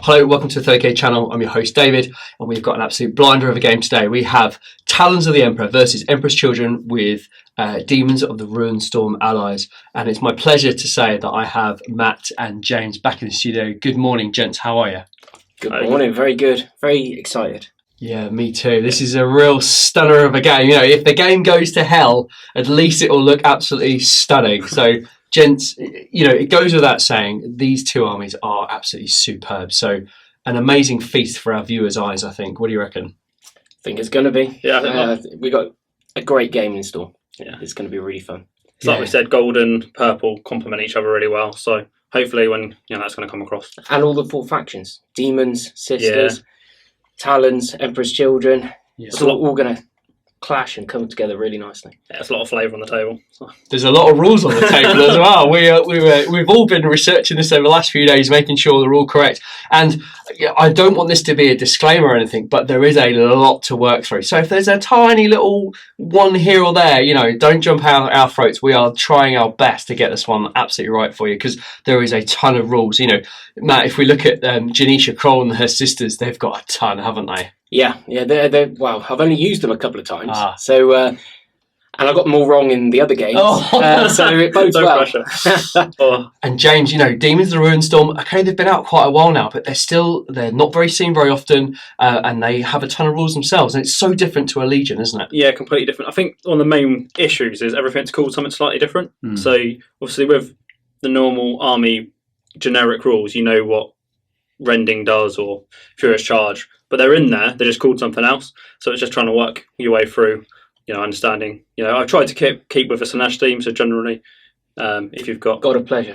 Hello, welcome to the 30k channel. I'm your host David, and we've got an absolute blinder of a game today. We have Talons of the Emperor versus Emperor's Children with Demons of the Ruined Storm allies. And it's my pleasure to say that I have Matt and James back in the studio. Good morning, gents. How are you? Good morning. Very good. Very excited. Yeah, me too. This is a real stunner of a game. You know, if the game goes to hell, at least it will look absolutely stunning. So, gents, you know, it goes without saying, these two armies are absolutely superb. So, an amazing feast for our viewers' eyes, I think. What do you reckon? I think it's going to be. Yeah, we got a great game in store. Yeah, it's going to be really fun. It's like we said, gold and purple complement each other really well. So hopefully, when that's going to come across. And all the four factions: demons, sisters, Talons, Emperor's Children. Yeah. It's all going to clash and come together really nicely. Yeah, it's a lot of flavour on the table. So. There's a lot of rules on the table as well. We've all been researching this over the last few days, making sure they're all correct. And I don't want this to be a disclaimer or anything, but there is a lot to work through. So if there's a tiny little one here or there, you know, don't jump out our throats. We are trying our best to get this one absolutely right for you, because there is a ton of rules. You know, Matt, if we look at Janisha Kroll and her sisters, they've got a ton, haven't they? Yeah, they're well, I've only used them a couple of times, so and I got them all wrong in the other games, so it bodes well. And James, you know, Demons of the Ruined Storm, okay, they've been out quite a while now, but they're not very seen very often, and they have a ton of rules themselves, and it's so different to a Legion, isn't it? Yeah, completely different. I think one of the main issues is everything's called something slightly different. So obviously with the normal army generic rules, you know what Rending does or Furious Charge, but they're in there, they're just called something else. So it's just trying to work your way through, you know, understanding. You know, I've tried to keep with a Slanesh theme, so generally, if you've got God of Pleasure.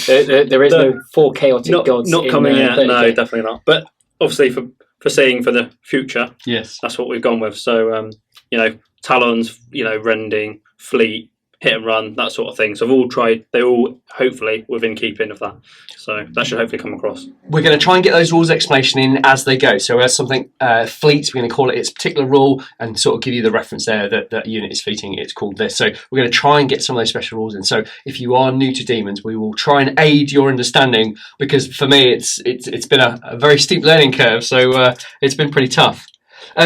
There is no four chaotic gods. Not coming yet, no, definitely not. But obviously for seeing for the future, yes, that's what we've gone with. So, you know, Talons, you know, Rending, Fleet, hit and run, that sort of thing. So they're all hopefully within keeping of that. So that should hopefully come across. We're going to try and get those rules explanation in as they go. So as something fleets, we're going to call it its particular rule and sort of give you the reference there that unit is fleeting, it's called this. So we're going to try and get some of those special rules in. So if you are new to Demons, we will try and aid your understanding, because for me it's been a very steep learning curve. So it's been pretty tough.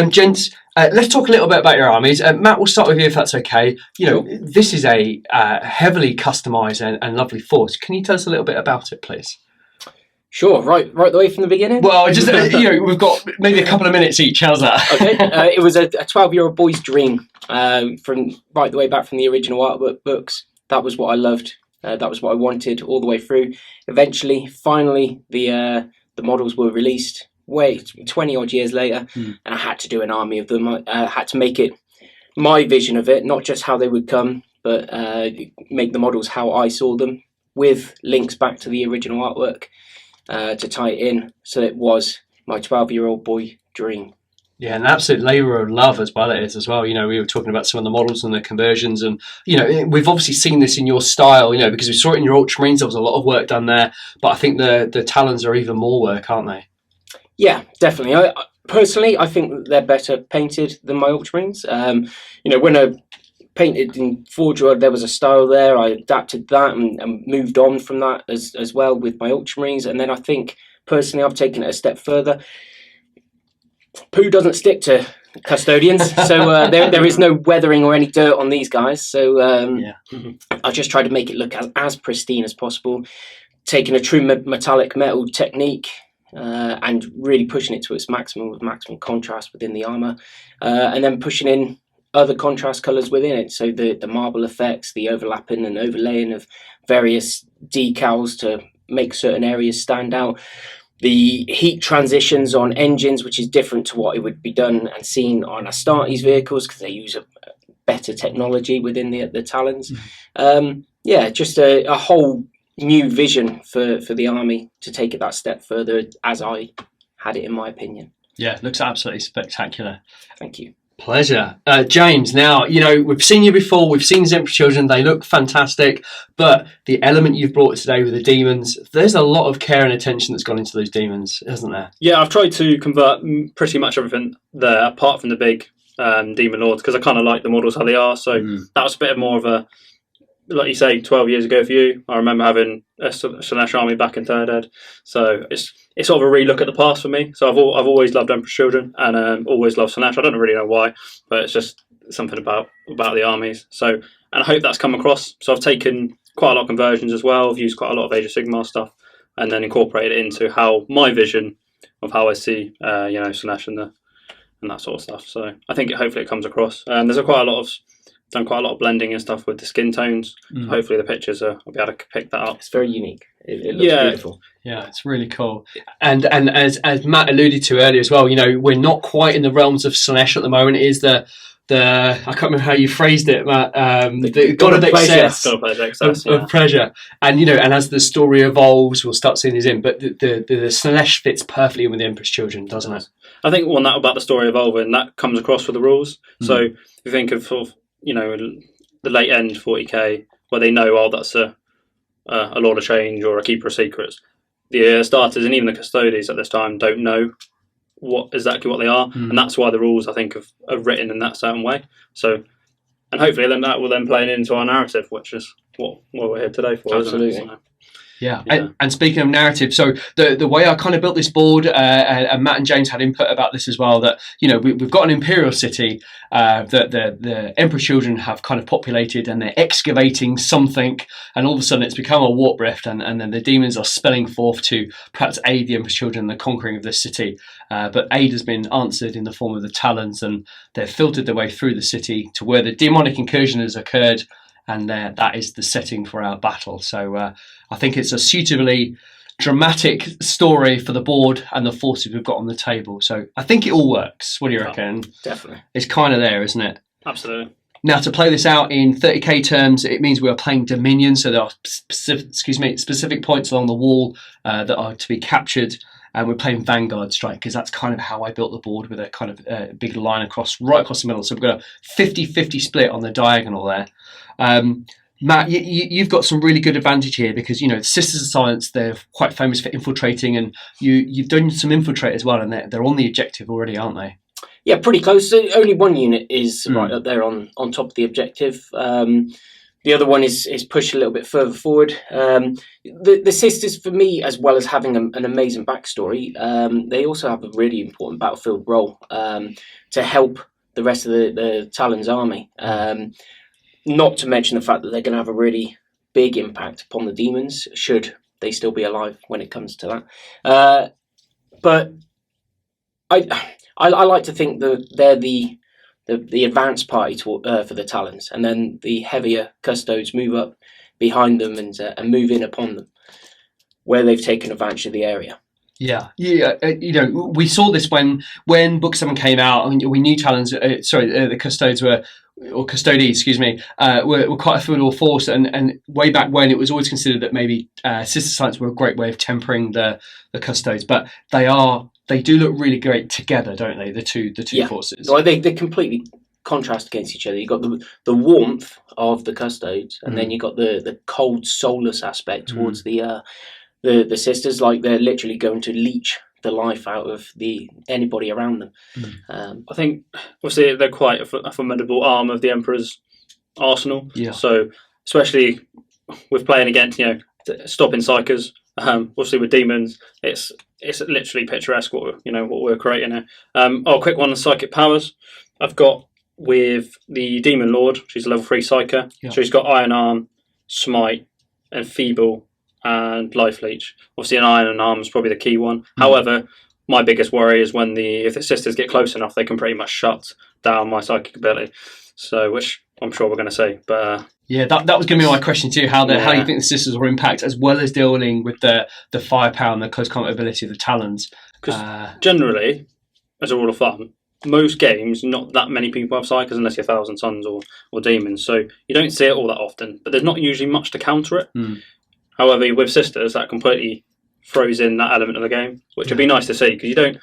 Gents, let's talk a little bit about your armies. Matt, we'll start with you if that's okay. You know, this is a heavily customised and lovely force. Can you tell us a little bit about it, please? Sure, right the way from the beginning? Well, just, you know, we've got maybe a couple of minutes each. How's that? Okay, it was a 12-year-old boy's dream from right the way back from the original artwork books. That was what I loved. That was what I wanted all the way through. Eventually, finally, the models were released. 20 odd years later, and I had to do an army of them. I had to make it my vision of it, not just how they would come, but make the models how I saw them, with links back to the original artwork to tie it in. So it was my 12-year-old boy dream. Yeah, an absolute labour of love as well it is as well. You know, we were talking about some of the models and the conversions, and, you know, we've obviously seen this in your style, you know, because we saw it in your Ultramarines. There was a lot of work done there, but I think the Talons are even more work, aren't they? Yeah, definitely. Personally, I think they're better painted than my Ultramarines. You know, when I painted in Forge World, there was a style there. I adapted that and moved on from that as well with my Ultramarines. And then I think, personally, I've taken it a step further. Poo doesn't stick to custodians, so there is no weathering or any dirt on these guys. So I just tried to make it look as pristine as possible, taking a true metallic metal technique, and really pushing it to its maximum with maximum contrast within the armour, and then pushing in other contrast colours within it. So the marble effects, the overlapping and overlaying of various decals to make certain areas stand out. The heat transitions on engines, which is different to what it would be done and seen on Astartes vehicles, because they use a better technology within the Talons. Just a whole new vision for the army to take it that step further as I had it, in my opinion. Yeah, it looks absolutely spectacular. Thank you. Pleasure. James, now, you know, we've seen you before, we've seen Emperor's Children, they look fantastic, but the element you've brought today with the demons, there's a lot of care and attention that's gone into those demons, isn't there? Yeah, I've tried to convert pretty much everything there, apart from the big demon lords, because I kind of like the models how they are, so that was a bit more of a like you say, 12 years ago for you, I remember having a Slanesh army back in third ed. So it's sort of a relook at the past for me. So I've always loved Emperor's Children and always loved Slanesh. I don't really know why, but it's just something about the armies. So, and I hope that's come across. So I've taken quite a lot of conversions as well. I've used quite a lot of Age of Sigmar stuff, and then incorporated it into how my vision of how I see, Slanesh and that sort of stuff. So I think hopefully it comes across. There's done quite a lot of blending and stuff with the skin tones. So hopefully the pictures I'll be able to pick that up. It's very unique. It looks beautiful. Yeah, it's really cool. And as Matt alluded to earlier as well, we're not quite in the realms of Slanesh at the moment. It is the I can't remember how you phrased it, Matt. The God of Excess, of pleasure. And and as the story evolves, we'll start seeing these in. But the Slanesh fits perfectly in with the Emperor's Children, doesn't it? I think that about the story evolving, that comes across with the rules. So if you think of sort of, the late end 40k, where they know, that's a Lord of Change or a Keeper of Secrets. The starters and even the custodians at this time don't know exactly what they are, and that's why the rules, I think, are written in that certain way. So, and hopefully then that will then play into our narrative, which is what we're here today for. Absolutely. Isn't it? So, yeah. And speaking of narrative, so the way I kind of built this board, and Matt and James had input about this as well, that we've got an imperial city that the Emperor's Children have kind of populated, and they're excavating something, and all of a sudden it's become a warp rift, and then the demons are spelling forth to perhaps aid the Emperor's Children in the conquering of this city. But aid has been answered in the form of the Talons, and they've filtered their way through the city to where the demonic incursion has occurred. And that is the setting for our battle. So I think it's a suitably dramatic story for the board and the forces we've got on the table. So I think it all works. What do you reckon? Definitely. It's kind of there, isn't it? Absolutely. Now, to play this out in 30k terms, it means we are playing Dominion. So there are specific points along the wall that are to be captured. And we're playing Vanguard Strike, because that's kind of how I built the board, with a kind of big line right across the middle. So we've got a 50-50 split on the diagonal there. Matt, you've got some really good advantage here, because the Sisters of Science, they're quite famous for infiltrating, and you've done some infiltrate as well, and they're on the objective already, aren't they? Yeah, pretty close. So only one unit is right up there on top of the objective. The other one is pushed a little bit further forward. The Sisters, for me, as well as having an amazing backstory, they also have a really important battlefield role to help the rest of the Talons army. Not to mention the fact that they're going to have a really big impact upon the demons, should they still be alive when it comes to that. But I like to think that they're the advanced party for the Talons, and then the heavier custodes move up behind them and move in upon them, where they've taken advantage of the area. Yeah. We saw this when Book 7 came out. I mean, we knew Talons. The custodes were quite a formidable force, and way back when it was always considered that maybe Sister Science were a great way of tempering the custodes, but they do look really great together, don't they? The two forces. Well, they completely contrast against each other. You've got the warmth of the custodes, and then you've got the cold, soulless aspect towards the sisters. Like they're literally going to leech the life out of anybody around them. I think obviously they're quite a formidable arm of the Emperor's arsenal. Yeah. So especially with playing against stopping psychers. Obviously with demons, it's literally picturesque what we're creating here. Quick one on psychic powers. I've got with the Demon Lord. She's a level 3 psyker. Yeah. So she's got Iron Arm, Smite, and Feeble, and Life Leech. Obviously an Iron Arm is probably the key one. However, my biggest worry is if the sisters get close enough, they can pretty much shut down my psychic ability. So, which I'm sure we're going to see. But yeah, that was going to be my question too. How you think the sisters will impact, as well as dealing with the firepower and the close combat ability of the Talons? Because generally, as a rule of thumb, most games, not that many people have psychers unless you're Thousand Suns or Demons. So you don't see it all that often, but there's not usually much to counter it. However, with sisters, that completely throws in that element of the game, which would be nice to see, because you don't.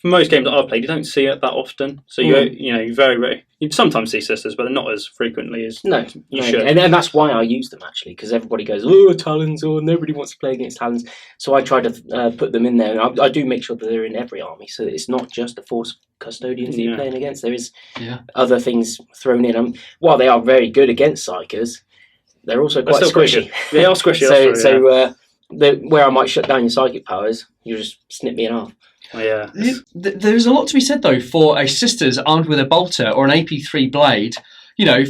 For most games that I've played, you don't see it that often. So you very rarely. You sometimes see sisters, but not as frequently as you should. And that's why I use them, actually, because everybody goes, "Oh, Talons," or nobody wants to play against Talons. So I try to put them in there, and I do make sure that they're in every army, so it's not just the Force Custodians that you're playing against. There is other things thrown in. While they are very good against Psychers, they're also They're quite still quite squishy. good. They are squishy. Where I might shut down your psychic powers, you just snip me in half. Oh, yeah. There's a lot to be said, though, for a Sisters armed with a bolter or an AP3 blade,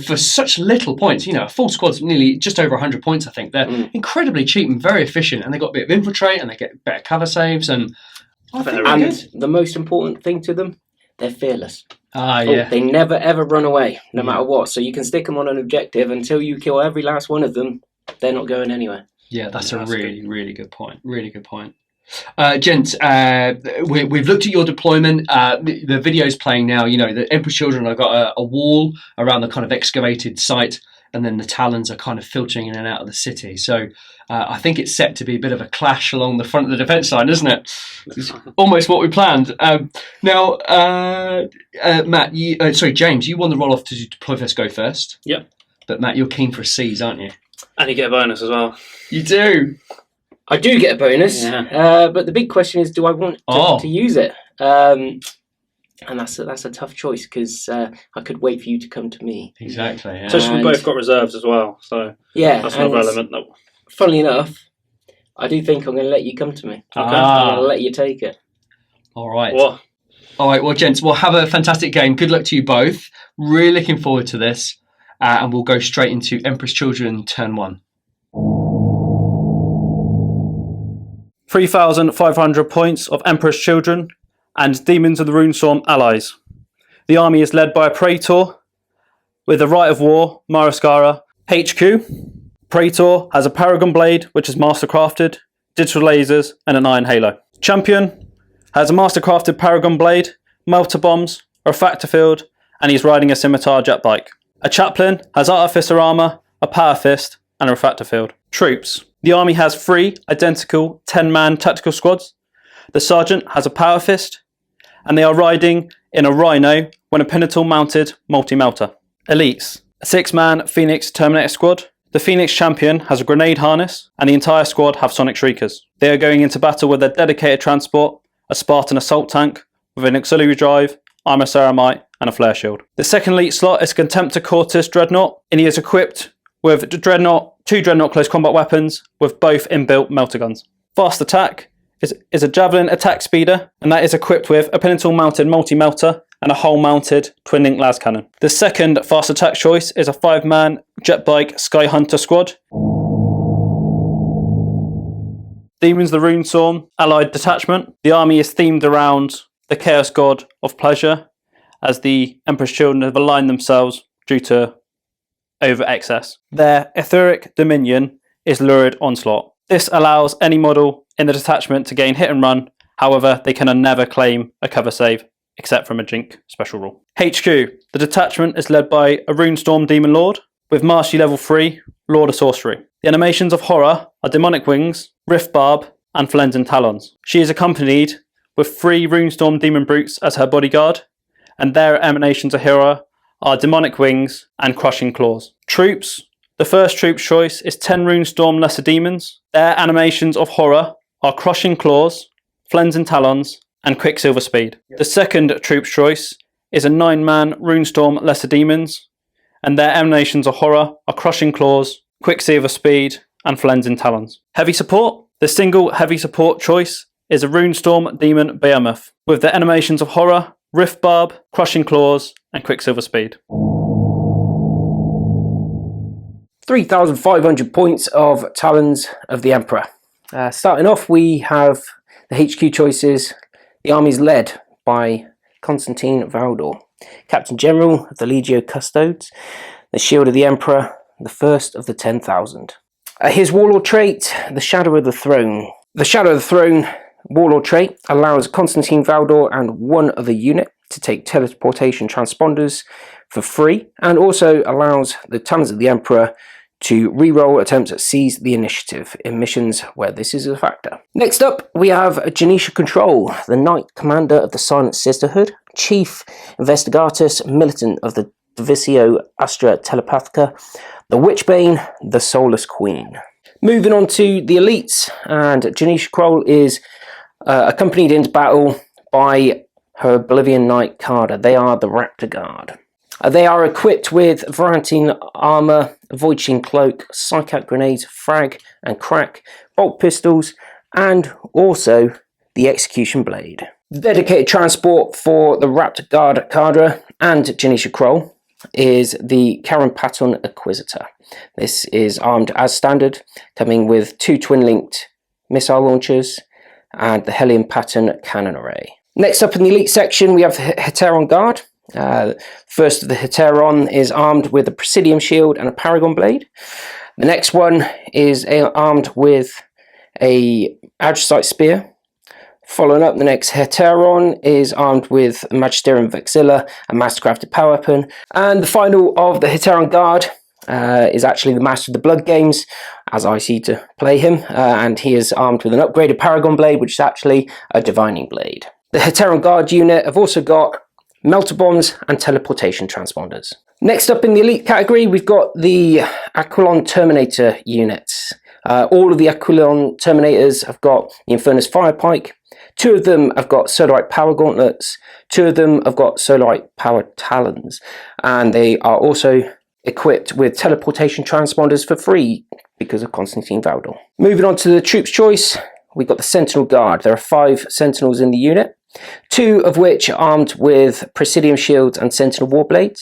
for such little points. A full squad's nearly just over 100 points, I think. They're incredibly cheap and very efficient, and they've got a bit of infiltrate, and they get better cover saves, and I think they're good. The most important thing to them, they're fearless. Yeah. They never, ever run away, no matter what. So you can stick them on an objective until you kill every last one of them. They're not going anywhere. Yeah, that's a really, really good point. Really good point. Gents, we've looked at your deployment. The video's playing now. The Emperor's Children have got a wall around the kind of excavated site, and then the Talons are kind of filtering in and out of the city. So I think it's set to be a bit of a clash along the front of the defence line, isn't it? It's almost what we planned. Now, Matt, James, you won the roll-off to deploy first, go first. Yep. But Matt, you're keen for a C's, aren't you? And you get a bonus as well. You do. I do get a bonus, but the big question is, do I want to use it? And that's a tough choice, because I could wait for you to come to me. Exactly. Yeah. So we both got reserves as well, so that's another element. Funnily enough, I do think I'm going to let you come to me. Okay. I'm going to let you take it. All right. What? All right. Well, gents, we'll have a fantastic game. Good luck to you both. Really looking forward to this, and we'll go straight into Emperor's Children turn 1. 3,500 points of Emperor's Children and Demons of the Runestorm allies. The army is led by a Praetor with a Rite of War, Mariskara. HQ. Praetor has a Paragon Blade, which is mastercrafted, digital lasers, and an iron halo. Champion has a mastercrafted Paragon Blade, Melter Bombs, a Refractor Field, and he's riding a Scimitar jet bike. A Chaplain has Artificer Armour, a Power Fist, and a Refractor Field. Troops. The army has 3 identical 10-man tactical squads. The sergeant has a Power Fist, and they are riding in a Rhino when a Pinnacle mounted multi-melter. Elites. A 6-man Phoenix Terminator squad. The Phoenix champion has a grenade harness, and the entire squad have sonic shriekers. They are going into battle with a dedicated transport, a Spartan assault tank with an auxiliary drive, armor ceramite, and a flare shield. The second elite slot is Contemptor Cortis Dreadnought, and he is equipped with 2 Dreadnought close combat weapons with both inbuilt melter guns. Fast attack is a Javelin attack speeder, and that is equipped with a Pinnacle mounted multi-melter and a hull mounted twin link las cannon. The second fast attack choice is a 5-man jet bike Sky Hunter squad. Demons of the Runestorm allied detachment. The army is themed around the Chaos God of Pleasure, as the Emperor's Children have aligned themselves due to over excess. Their etheric dominion is Lurid Onslaught. This allows any model in the detachment to gain hit and run, however they can never claim a cover save, except from a Jink special rule. HQ. The detachment is led by a Runestorm Demon Lord, with Mastery Level 3, Lord of Sorcery. The animations of horror are Demonic Wings, Rift Barb, and Flens Talons. She is accompanied with 3 Runestorm Demon Brutes as her bodyguard, and their emanations of horror are Demonic Wings and Crushing Claws. Troops. The first troop choice is 10 Runestorm Lesser Demons. Their animations of horror are Crushing Claws, Flens Talons, and Quicksilver Speed. The second troop choice is a 9-man Runestorm Lesser Demons, and their emanations of horror are Crushing Claws, Quicksilver Speed, and Flens Talons. Heavy support. The single heavy support choice is a Runestorm Demon Behemoth, with the animations of horror, Rift Barb, Crushing Claws, and Quicksilver Speed. 3,500 points of Talons of the Emperor. Starting off, we have the HQ choices. The army's led by Constantine Valdor, Captain General of the Legio Custodes, the Shield of the Emperor, the first of the 10,000. His Warlord trait, the Shadow of the Throne. The Shadow of the Throne Warlord trait allows Constantine Valdor and one other unit to take teleportation transponders for free, and also allows the Talons of the Emperor to re-roll attempts at Seize the Initiative in missions where this is a factor. Next up, we have Janisha Control, the Knight Commander of the Silent Sisterhood, Chief Investigatus Militant of the Divisio Astra Telepathica, the Witchbane, the Soulless Queen. Moving on to the elites, and Janisha Control is accompanied into battle by her Bolivian Knight Carter. They are the Raptor Guard. They are equipped with Varantine armour, Void Sheen cloak, Psychic grenades, frag and crack, bolt pistols, and also the Execution blade. The dedicated transport for the Raptor Guard Cadre and Janisha Kroll is the Karen Patton Acquisitor. This is armed as standard, coming with 2 twin-linked missile launchers and the Helium Patton cannon array. Next up in the elite section, we have the Heteron Guard. First of the Heteron is armed with a Presidium shield and a Paragon blade. The next one is armed with a Adrasite spear. Following up, the next Heteron is armed with a Magisterium Vexilla, a mastercrafted power weapon. And the final of the Heteron Guard is actually the Master of the Blood Games, as I see to play him, and he is armed with an upgraded Paragon blade, which is actually a Divining blade. The Heteron Guard unit have also got melter bombs and teleportation transponders. Next up in the elite category, we've got the Aquilon Terminator units. All of the Aquilon Terminators have got the Infernus Firepike. 2 of them have got Solarite Power Gauntlets. 2 of them have got Solarite Power Talons. And they are also equipped with teleportation transponders for free because of Constantine Valdor. Moving on to the Troops Choice, we've got the Sentinel Guard. There are 5 Sentinels in the unit, 2 of which are armed with Presidium Shields and Sentinel Warblades,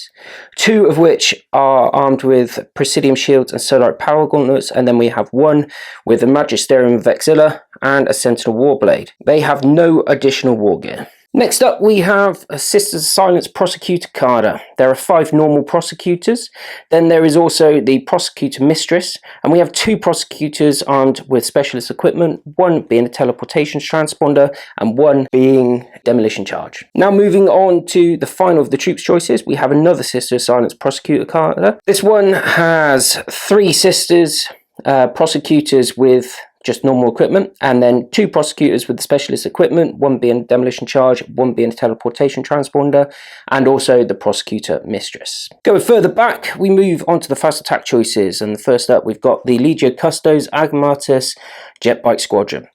2 of which are armed with Presidium Shields and Solarite Power Gauntlets, and then we have 1 with a Magisterium Vexilla and a Sentinel Warblade. They have no additional war gear. Next up, we have a Sisters of Silence Prosecutor Cadre. There are 5 normal prosecutors. Then there is also the Prosecutor Mistress, and we have 2 prosecutors armed with specialist equipment, 1 being a teleportation transponder and 1 being demolition charge. Now moving on to the final of the Troops Choices, we have another Sisters of Silence Prosecutor Cadre. This one has 3 Sisters prosecutors with just normal equipment, and then 2 prosecutors with the specialist equipment, 1 being demolition charge, 1 being a teleportation transponder, and also the prosecutor mistress. Going further back, we move on to the fast attack choices, and first up we've got the Legio Custos Agamatus Jet Bike Squadron.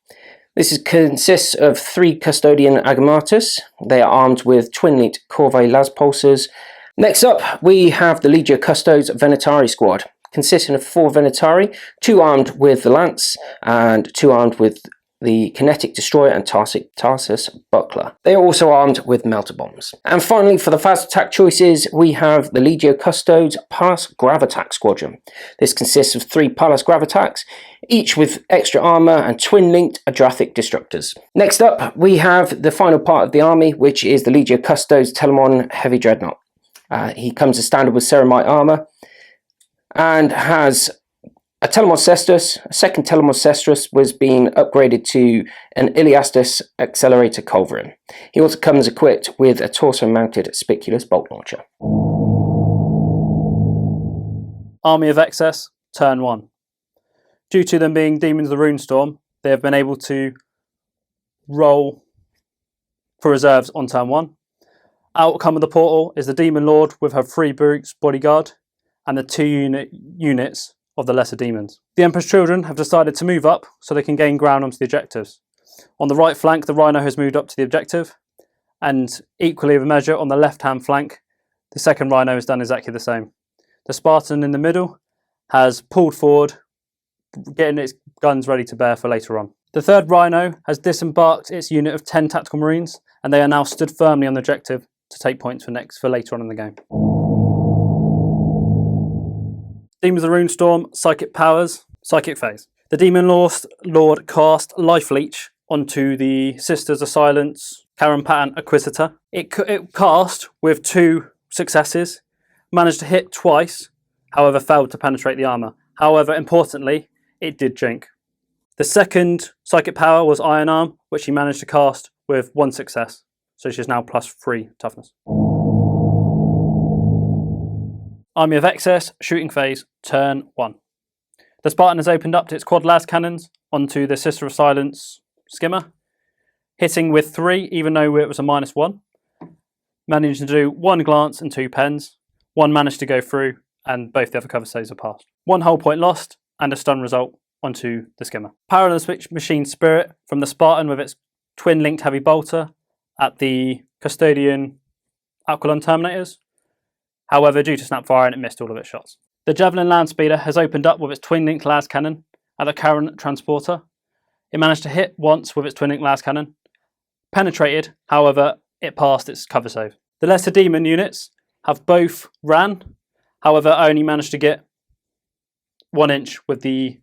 This consists of 3 Custodian Agamatus. They are armed with twin-linked Corvée Las Pulsars. Next up, we have the Legio Custos Venatari Squad, consisting of 4 Venatari, 2 armed with the Lance and 2 armed with the Kinetic Destroyer and Tarsus Buckler. They are also armed with melter bombs. And finally, for the fast attack choices, we have the Legio Custodes Pallas Gravatax Squadron. This consists of 3 Pallas Gravatax, each with extra armor and twin-linked Adrathic Destructors. Next up, we have the final part of the army, which is the Legio Custodes Telemon Heavy Dreadnought. He comes as standard with Ceramite armor, and has a Telemon Cestus. A second Telemon Cestus was being upgraded to an Iliastus Accelerator Culverin. He also comes equipped with a torso-mounted Spiculus Bolt Launcher. Army of Excess, turn 1. Due to them being Demons of the Runestorm, they have been able to roll for reserves on turn 1. Outcome of the portal is the Demon Lord with her 3 Brutes Bodyguard and the 2 units of the lesser demons. The Emperor's Children have decided to move up so they can gain ground onto the objectives. On the right flank, the Rhino has moved up to the objective, and equally of a measure on the left-hand flank, the second Rhino has done exactly the same. The Spartan in the middle has pulled forward, getting its guns ready to bear for later on. The third Rhino has disembarked its unit of 10 tactical marines, and they are now stood firmly on the objective to take points for later on in the game. Demons of the Runestorm, Psychic Powers, Psychic Phase. The Demon Lord cast Life Leech onto the Sisters of Silence Karen Patton Acquisitor. It cast with 2 successes, managed to hit twice, however failed to penetrate the armour. However, importantly, it did jink. The second Psychic Power was Iron Arm, which he managed to cast with 1 success, so she's now +3 toughness. Army of Excess, Shooting Phase, turn 1. The Spartan has opened up its quad las cannons onto the Sister of Silence skimmer, hitting with 3 even though it was a -1. Managed to do 1 glance and 2 pens. 1 managed to go through and both the other cover saves are passed. 1 hull point lost and a stun result onto the skimmer. Power of the Switch Machine Spirit from the Spartan with its twin-linked heavy bolter at the Custodian Aquilon Terminators. However, due to snap firing, it missed all of its shots. The Javelin land speeder has opened up with its twin-linked las cannon at the Karen transporter. It managed to hit once with its twin-linked las cannon, penetrated, however, it passed its cover save. The lesser demon units have both ran, however, only managed to get 1 inch with the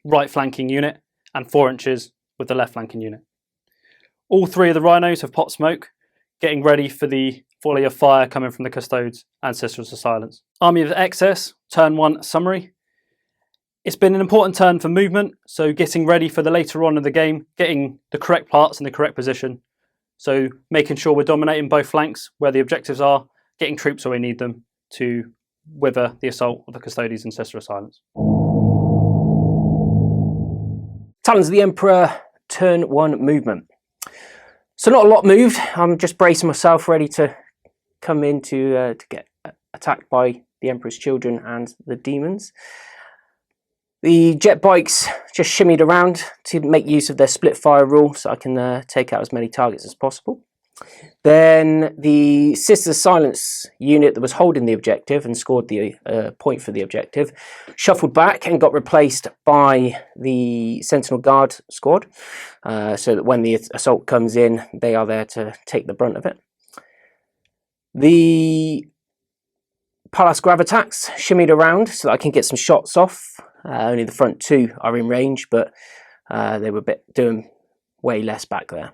right flanking unit and 4 inches with the left flanking unit. All 3 of the rhinos have popped smoke, getting ready for the volley of fire coming from the Custodes and Sisters of Silence. Army of Excess, turn 1 summary. It's been an important turn for movement, so getting ready for the later on in the game, getting the correct parts in the correct position. So making sure we're dominating both flanks where the objectives are, getting troops where we need them to wither the assault of the Custodes and Sisters of Silence. Talons of the Emperor, turn 1 movement. So not a lot moved. I'm just bracing myself, ready to come in to get attacked by the Emperor's children and the demons. The jet bikes just shimmied around to make use of their split fire rule, so I can take out as many targets as possible. Then the Sisters of Silence unit that was holding the objective and scored the point for the objective shuffled back and got replaced by the Sentinel Guard squad, so that when the assault comes in, they are there to take the brunt of it. The Palace Gravatax shimmied around so that I can get some shots off. Only the front 2 are in range, but they were doing way less back there.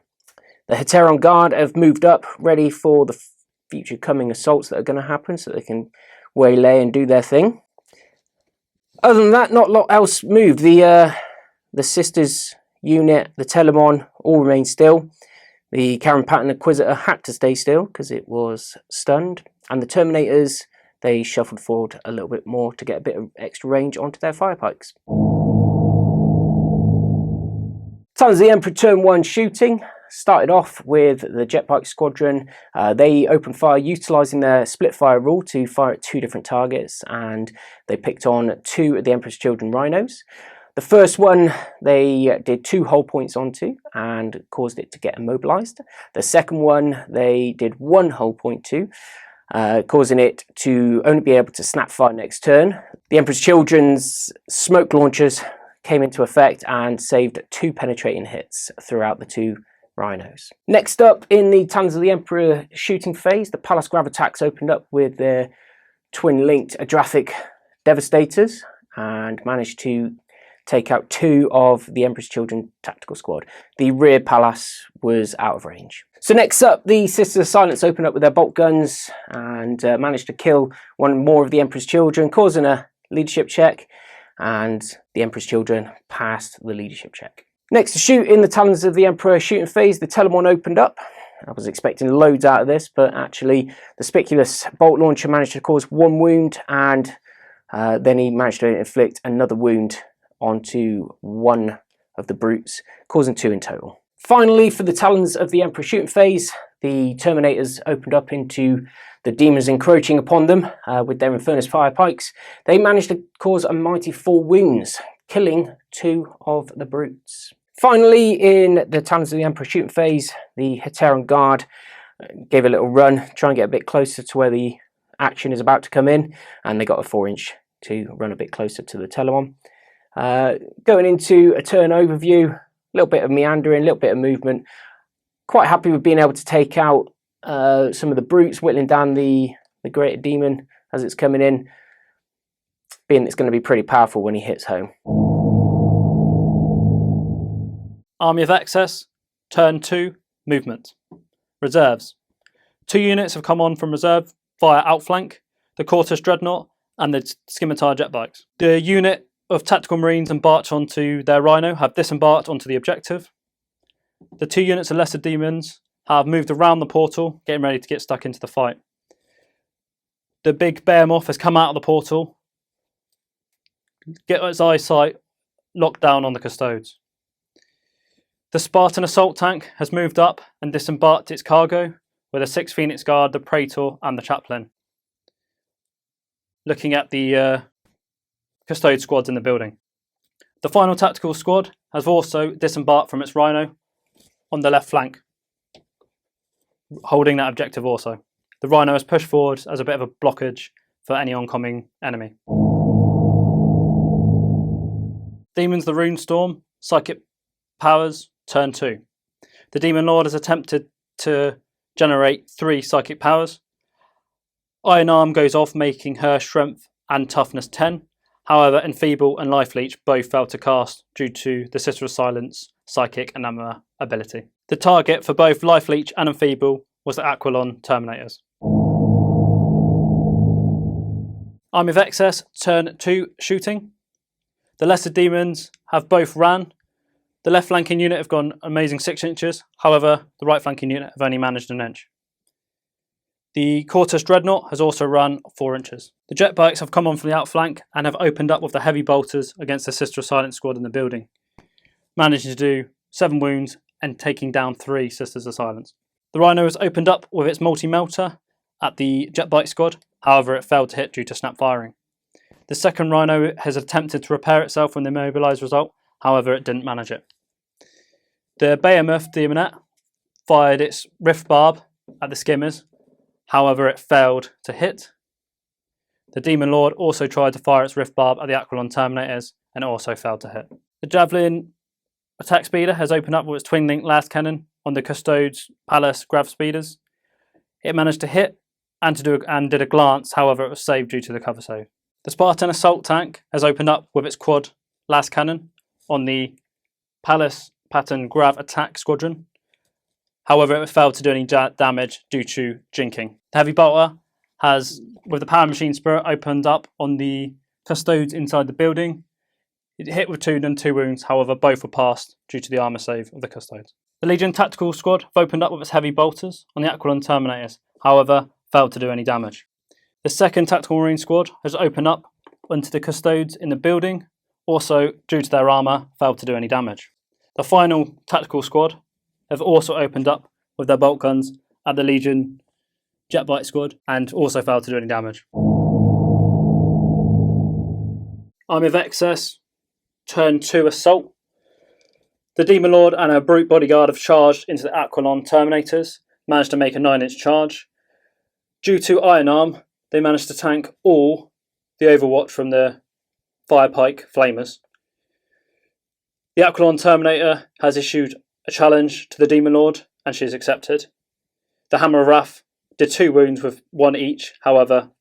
The Heteron Guard have moved up, ready for the future coming assaults that are going to happen, so they can waylay and do their thing. Other than that, not a lot else moved. The Sisters unit, the Telemon, all remain still. The Karen Patton Inquisitor had to stay still because it was stunned. And the Terminators, they shuffled forward a little bit more to get a bit of extra range onto their fire pikes. Talons of the Emperor turn 1 shooting. Started off with the Jetbike Squadron. They opened fire utilising their split fire rule to fire at 2 different targets, and they picked on 2 of the Emperor's Children rhinos. The first one they did 2 hull points onto and caused it to get immobilised. The second one they did 1 hull point to, causing it to only be able to snap fire next turn. The Emperor's Children's smoke launchers came into effect and saved 2 penetrating hits throughout the 2 rhinos. Next up in the Talons of the Emperor shooting phase, the Palace Gravatax opened up with their twin-linked Adrathic Devastators and managed to take out 2 of the Emperor's Children tactical squad. The rear Palace was out of range. So next up, the Sisters of Silence opened up with their bolt guns and managed to kill 1 more of the Emperor's Children, causing a leadership check, and the Emperor's Children passed the leadership check. Next to shoot in the Talons of the Emperor shooting phase, the Telemon opened up. I was expecting loads out of this, but actually the Spiculous bolt launcher managed to cause 1 wound, and then he managed to inflict another wound onto 1 of the brutes, causing 2 in total. Finally, for the Talons of the Emperor shooting phase, the Terminators opened up into the demons encroaching upon them with their Infernus fire pikes. They managed to cause a mighty 4 wounds, killing 2 of the brutes. Finally, in the Talons of the Emperor shooting phase, the Heteron Guard gave a little run, try and get a bit closer to where the action is about to come in, and they got a 4 inch to run a bit closer to the Telemon. Going into a turn overview, a little bit of meandering, a little bit of movement. Quite happy with being able to take out some of the brutes, whittling down the greater demon as it's coming in, being it's going to be pretty powerful when he hits home. Army of Excess, turn 2, movement. Reserves. 2 units have come on from reserve via outflank, the Cortus Dreadnought and the Scimitar jet bikes. The unit of Tactical Marines embarked onto their Rhino have disembarked onto the objective. The 2 units of Lesser Demons have moved around the portal, getting ready to get stuck into the fight. The big Behemoth has come out of the portal, get its eyesight locked down on the Custodes. The Spartan assault tank has moved up and disembarked its cargo with a 6 Phoenix Guard, the Praetor and the Chaplain. Looking at the Custode squads in the building. The final tactical squad has also disembarked from its Rhino on the left flank, holding that objective also. The Rhino is pushed forward as a bit of a blockage for any oncoming enemy. Demons the Rune Storm, Psychic Powers, turn 2. The Demon Lord has attempted to generate 3 Psychic Powers. Iron Arm goes off, making her Strength and Toughness 10. However, Enfeeble and Life Leech both failed to cast due to the Sister of Silence, Psychic and Armor ability. The target for both Life Leech and Enfeeble was the Aquilon Terminators. Army of Excess, turn 2 shooting. The Lesser Demons have both ran. The left flanking unit have gone amazing 6 inches. However, the right flanking unit have only managed an inch. The Quartus Dreadnought has also run 4 inches. The jet bikes have come on from the outflank and have opened up with the heavy bolters against the Sister of Silence squad in the building, managing to do 7 wounds and taking down 3 Sisters of Silence. The Rhino has opened up with its multi-melter at the jet bike squad, however it failed to hit due to snap firing. The second Rhino has attempted to repair itself from the immobilised result, however it didn't manage it. The Behemoth Demonette fired its Rift Barb at the Skimmers, however it failed to hit. The Demon Lord also tried to fire its Rift Barb at the Aquilon Terminators and also failed to hit. The Javelin Attack Speeder has opened up with its Twin Link Last Cannon on the Custodes Palace Grav Speeders. It managed to hit and did a glance, however it was saved due to the cover save. The Spartan Assault Tank has opened up with its Quad Last Cannon on the Palace Pattern Grav Attack Squadron. However, it failed to do any damage due to jinking. The Heavy Bolter has, with the Power Machine Spirit, opened up on the Custodes inside the building. It hit with 2 and 2 wounds, however both were passed due to the armour save of the Custodes. The Legion Tactical Squad have opened up with its Heavy Bolters on the Aquilon Terminators, however failed to do any damage. The second Tactical Marine Squad has opened up onto the Custodes in the building, also due to their armour failed to do any damage. The final Tactical Squad have also opened up with their bolt guns at the Legion Jet Bike Squad and also failed to do any damage. Army of Excess, turn 2 assault. The Demon Lord and her brute bodyguard have charged into the Aquilon Terminators, managed to make a 9-inch charge. Due to Iron Arm, they managed to tank all the Overwatch from the Firepike Flamers. The Aquilon Terminator has issued a challenge to the Demon Lord and she has accepted. The Hammer of Wrath did 2 wounds with 1 each, however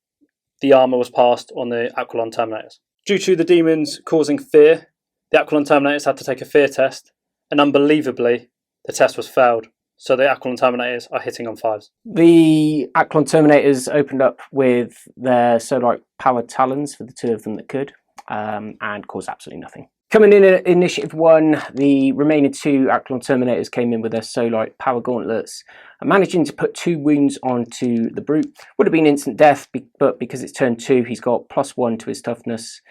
the armour was passed on the Aquilon Terminators. Due to the demons causing fear, the Aquilon Terminators had to take a fear test, and unbelievably the test was failed, so the Aquilon Terminators are hitting on 5s. The Aquilon Terminators opened up with their Solarite powered Talons for the 2 of them that could, and caused absolutely nothing. Coming in at Initiative 1, the remaining 2 Aquilon Terminators came in with their Solarite power gauntlets, and managing to put 2 wounds onto the brute. Would have been instant death, but because it's turn 2, he's got +1 to his toughness.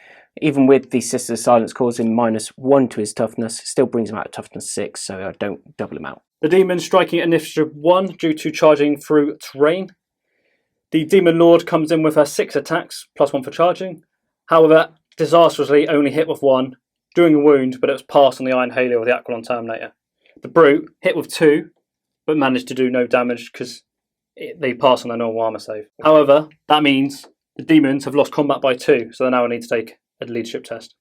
Even with the Sister of Silence causing -1 to his toughness, still brings him out of toughness 6, so I don't double him out. The Demon striking at Initiative 1 due to charging through terrain. The Demon Lord comes in with her 6 attacks, +1 for charging. However, disastrously only hit with 1, doing a wound, but it was passed on the Iron Halo of the Aquilon Terminator. The Brute hit with 2, but managed to do no damage because they passed on their normal armour save. However, that means the Demons have lost combat by 2, so they now need to take a leadership test.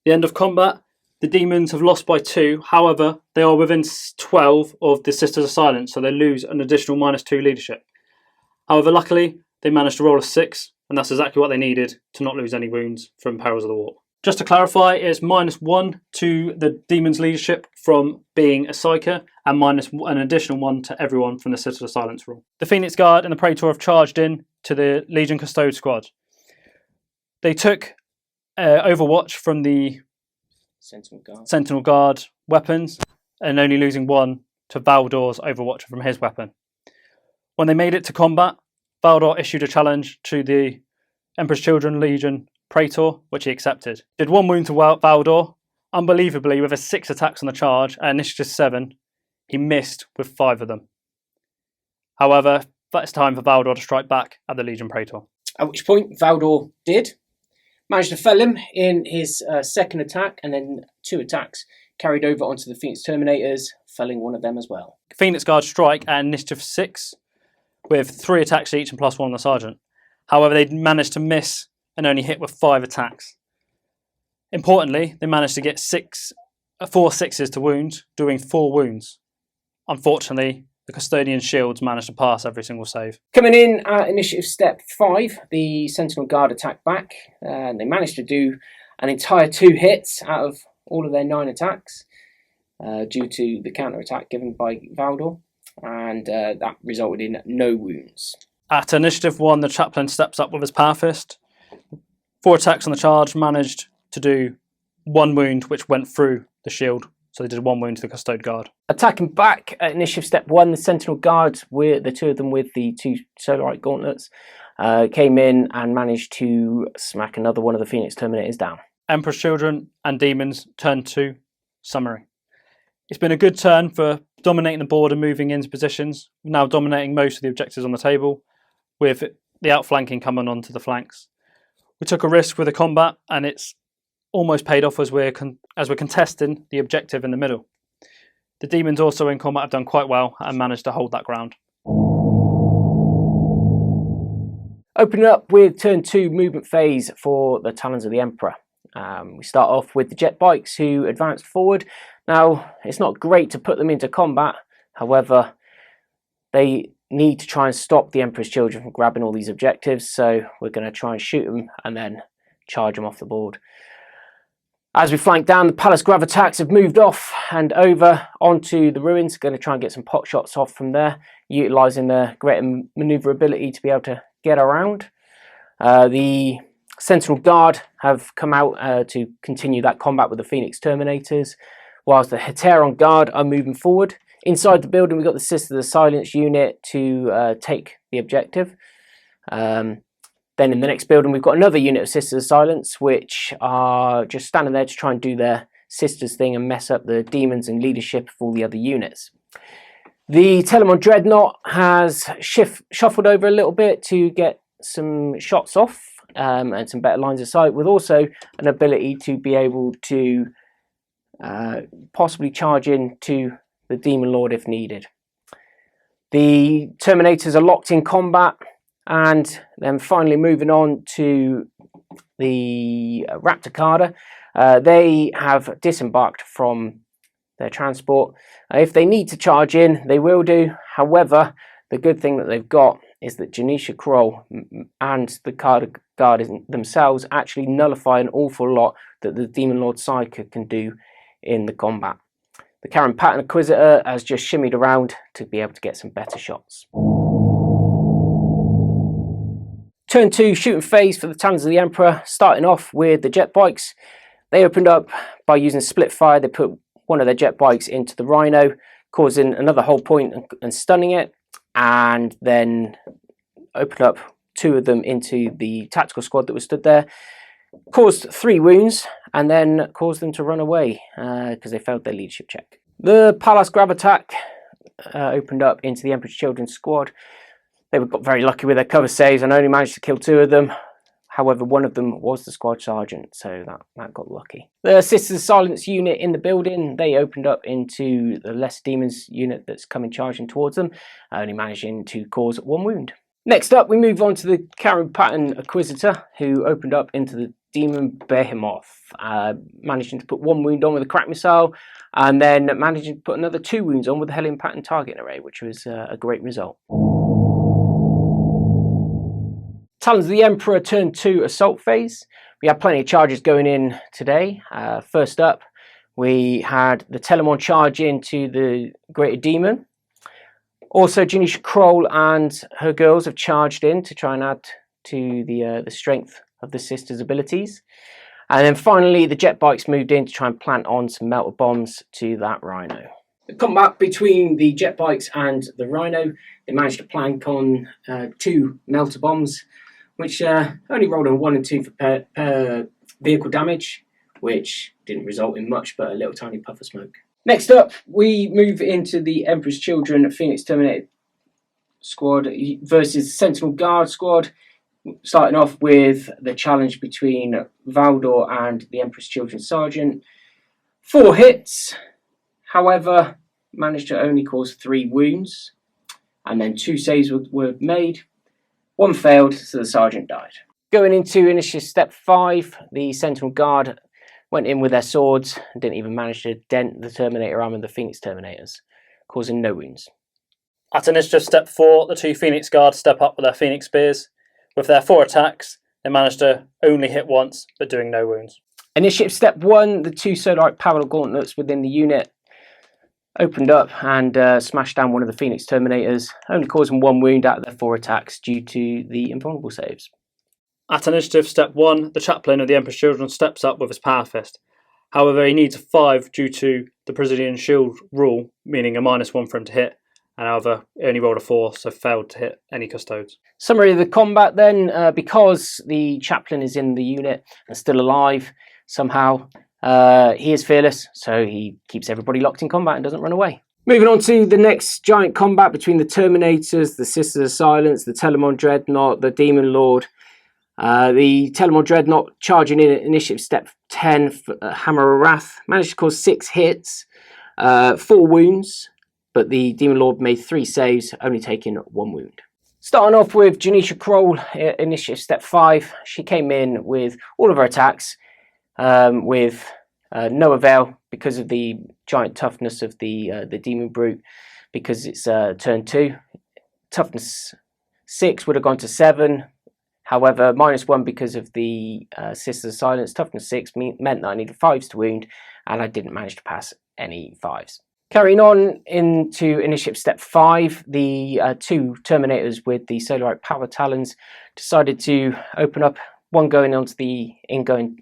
The end of combat, the Demons have lost by 2, however, they are within 12 of the Sisters of Silence, so they lose an additional -2 leadership. However, luckily, they managed to roll a 6, and that's exactly what they needed to not lose any wounds from Perils of the Warp. Just to clarify, it's -1 to the Demon's leadership from being a Psyker, and an additional 1 to everyone from the Sisters of Silence rule. The Phoenix Guard and the Praetor have charged in to the Legion Custode squad. They took Overwatch from the Sentinel Guard weapons, and only losing 1 to Valdor's Overwatch from his weapon. When they made it to combat, Valdor issued a challenge to the Emperor's Children Legion Praetor, which he accepted. Did 1 wound to Valdor. Unbelievably, with his 6 attacks on the charge at Initiative 7, he missed with 5 of them. However, it's time for Valdor to strike back at the Legion Praetor. At which point Valdor did. Managed to fell him in his second attack, and then 2 attacks carried over onto the Phoenix Terminators, felling 1 of them as well. Phoenix Guard strike at Initiative 6 with 3 attacks each and +1 on the sergeant. However, they managed to miss and only hit with 5 attacks. Importantly, they managed to get 4 sixes to wound, doing 4 wounds. Unfortunately, the custodian shields managed to pass every single save. Coming in at initiative step 5, the Sentinel Guard attacked back, and they managed to do an entire 2 hits out of all of their 9 attacks due to the counter attack given by Valdor, and that resulted in no wounds. At initiative 1, the chaplain steps up with his power fist. 4 attacks on the charge, managed to do 1 wound, which went through the shield. So they did 1 wound to the Custode Guard. Attacking back at initiative step 1, the Sentinel Guard, the 2 of them with the 2 Solarite gauntlets, came in and managed to smack another one of the Phoenix Terminators down. Emperor's Children and Demons, turn 2, summary. It's been a good turn for dominating the board and moving into positions, now dominating most of the objectives on the table, with the outflanking coming onto the flanks. We took a risk with the combat, and it's almost paid off as we're contesting the objective in the middle. The Demons also in combat have done quite well and managed to hold that ground. Opening up with turn 2 movement phase for the Talons of the Emperor. We start off with the jet bikes who advanced forward. Now, it's not great to put them into combat, however, they need to try and stop the Emperor's Children from grabbing all these objectives, so we're going to try and shoot them and then charge them off the board. As we flank down, the Palace Grav attacks have moved off and over onto the ruins. Going to try and get some pot shots off from there, utilising their greater manoeuvrability to be able to get around. The Sentinel Guard have come out to continue that combat with the Phoenix Terminators, whilst the Heteron Guard are moving forward. Inside the building, we've got the Sisters of the Silence unit to take the objective. Then in the next building, we've got another unit of Sisters of Silence, which are just standing there to try and do their Sisters thing and mess up the demons and leadership of all the other units. The Telemon Dreadnought has shuffled over a little bit to get some shots off and some better lines of sight, with also an ability to be able to possibly charge into the Demon Lord if needed. The Terminators are locked in combat, and then finally moving on to the Raptor Carder. They have disembarked from their transport. If they need to charge in, they will do. However, the good thing that they've got is that Janisha Kroll and the Guard themselves actually nullify an awful lot that the Demon Lord Psyker can do in the combat. The Karen Patton Inquisitor has just shimmied around to be able to get some better shots. Turn 2 shooting phase for the Talons of the Emperor, starting off with the jet bikes. They opened up by using split fire. They put one of their jet bikes into the Rhino, causing another hold point and stunning it, and then opened up 2 of them into the tactical squad that was stood there, caused 3 wounds, and then caused them to run away because they failed their leadership check. The Palace Grab attack opened up into the Emperor's Children's squad. They got very lucky with their cover saves and only managed to kill 2 of them. However, one of them was the squad sergeant, so that got lucky. The Sisters of Silence unit in the building, they opened up into the Less Demons unit that's coming charging towards them, only managing to cause 1 wound. Next up, we move on to the Karen Patton Inquisitor, who opened up into the Demon Behemoth, managing to put 1 wound on with a crack missile, and then managing to put another 2 wounds on with the Hellion Patton target array, which was a great result. Talons of the Emperor turn 2 assault phase. We had plenty of charges going in today. First up, we had the Telemon charge into the Greater Demon. Also, Janisha Kroll and her girls have charged in to try and add to the strength of the Sisters' abilities. And then finally, the jet bikes moved in to try and plant on some melter bombs to that Rhino. The combat between the jet bikes and the Rhino, they managed to plank on 2 melter bombs, which only rolled on 1 and 2 for per vehicle damage, which didn't result in much but a little tiny puff of smoke. Next up, we move into the Emperor's Children Phoenix Terminator squad versus Sentinel Guard squad, starting off with the challenge between Valdor and the Emperor's Children Sergeant. 4 hits, however, managed to only cause 3 wounds. and then 2 saves were made. 1 failed, so the sergeant died. Going into initiative step 5, the Sentinel Guard went in with their swords and didn't even manage to dent the Terminator arm of the Phoenix Terminators, causing no wounds. At initiative step 4, the 2 Phoenix Guards step up with their Phoenix Spears. With their 4 attacks, they managed to only hit once, but doing no wounds. Initiative step 1, the 2 Solarite Power Gauntlets within the unit opened up and smashed down one of the Phoenix Terminators, only causing 1 wound out of their 4 attacks due to the invulnerable saves. At initiative step 1, the chaplain of the Emperor's Children steps up with his Power Fist. However, he needs a 5 due to the Brazilian Shield rule, meaning a -1 for him to hit, and however, he only rolled a 4, so failed to hit any custodes. Summary of the combat then, because the chaplain is in the unit and still alive somehow, he is fearless, so he keeps everybody locked in combat and doesn't run away. Moving on to the next giant combat between the Terminators, the Sisters of Silence, the Telemon Dreadnought, the Demon Lord. The Telemon Dreadnought charging in at initiative step 10, Hammer of Wrath, managed to cause 6 hits, 4 wounds, but the Demon Lord made 3 saves, only taking 1 wound. Starting off with Janisha Kroll, initiative step 5, she came in with all of her attacks with no avail because of the giant toughness of the Demon Brute, because it's turn 2. Toughness 6 would have gone to 7. However, -1 because of the Sisters of Silence. Toughness 6 meant that I needed 5s to wound, and I didn't manage to pass any 5s. Carrying on into initiative step 5, the 2 Terminators with the Solarite Power Talons decided to open up, one going onto the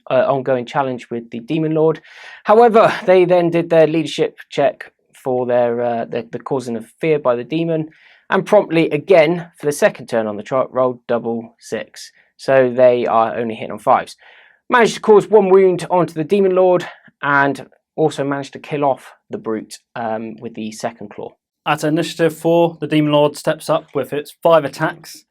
ongoing challenge with the Demon Lord. However, they then did their leadership check for the causing of fear by the demon, and promptly again for the second turn on the trot rolled double 6, so they are only hitting on 5s. Managed to cause 1 wound onto the Demon Lord and also managed to kill off the Brute with the second claw. At initiative 4, the Demon Lord steps up with its 5 attacks,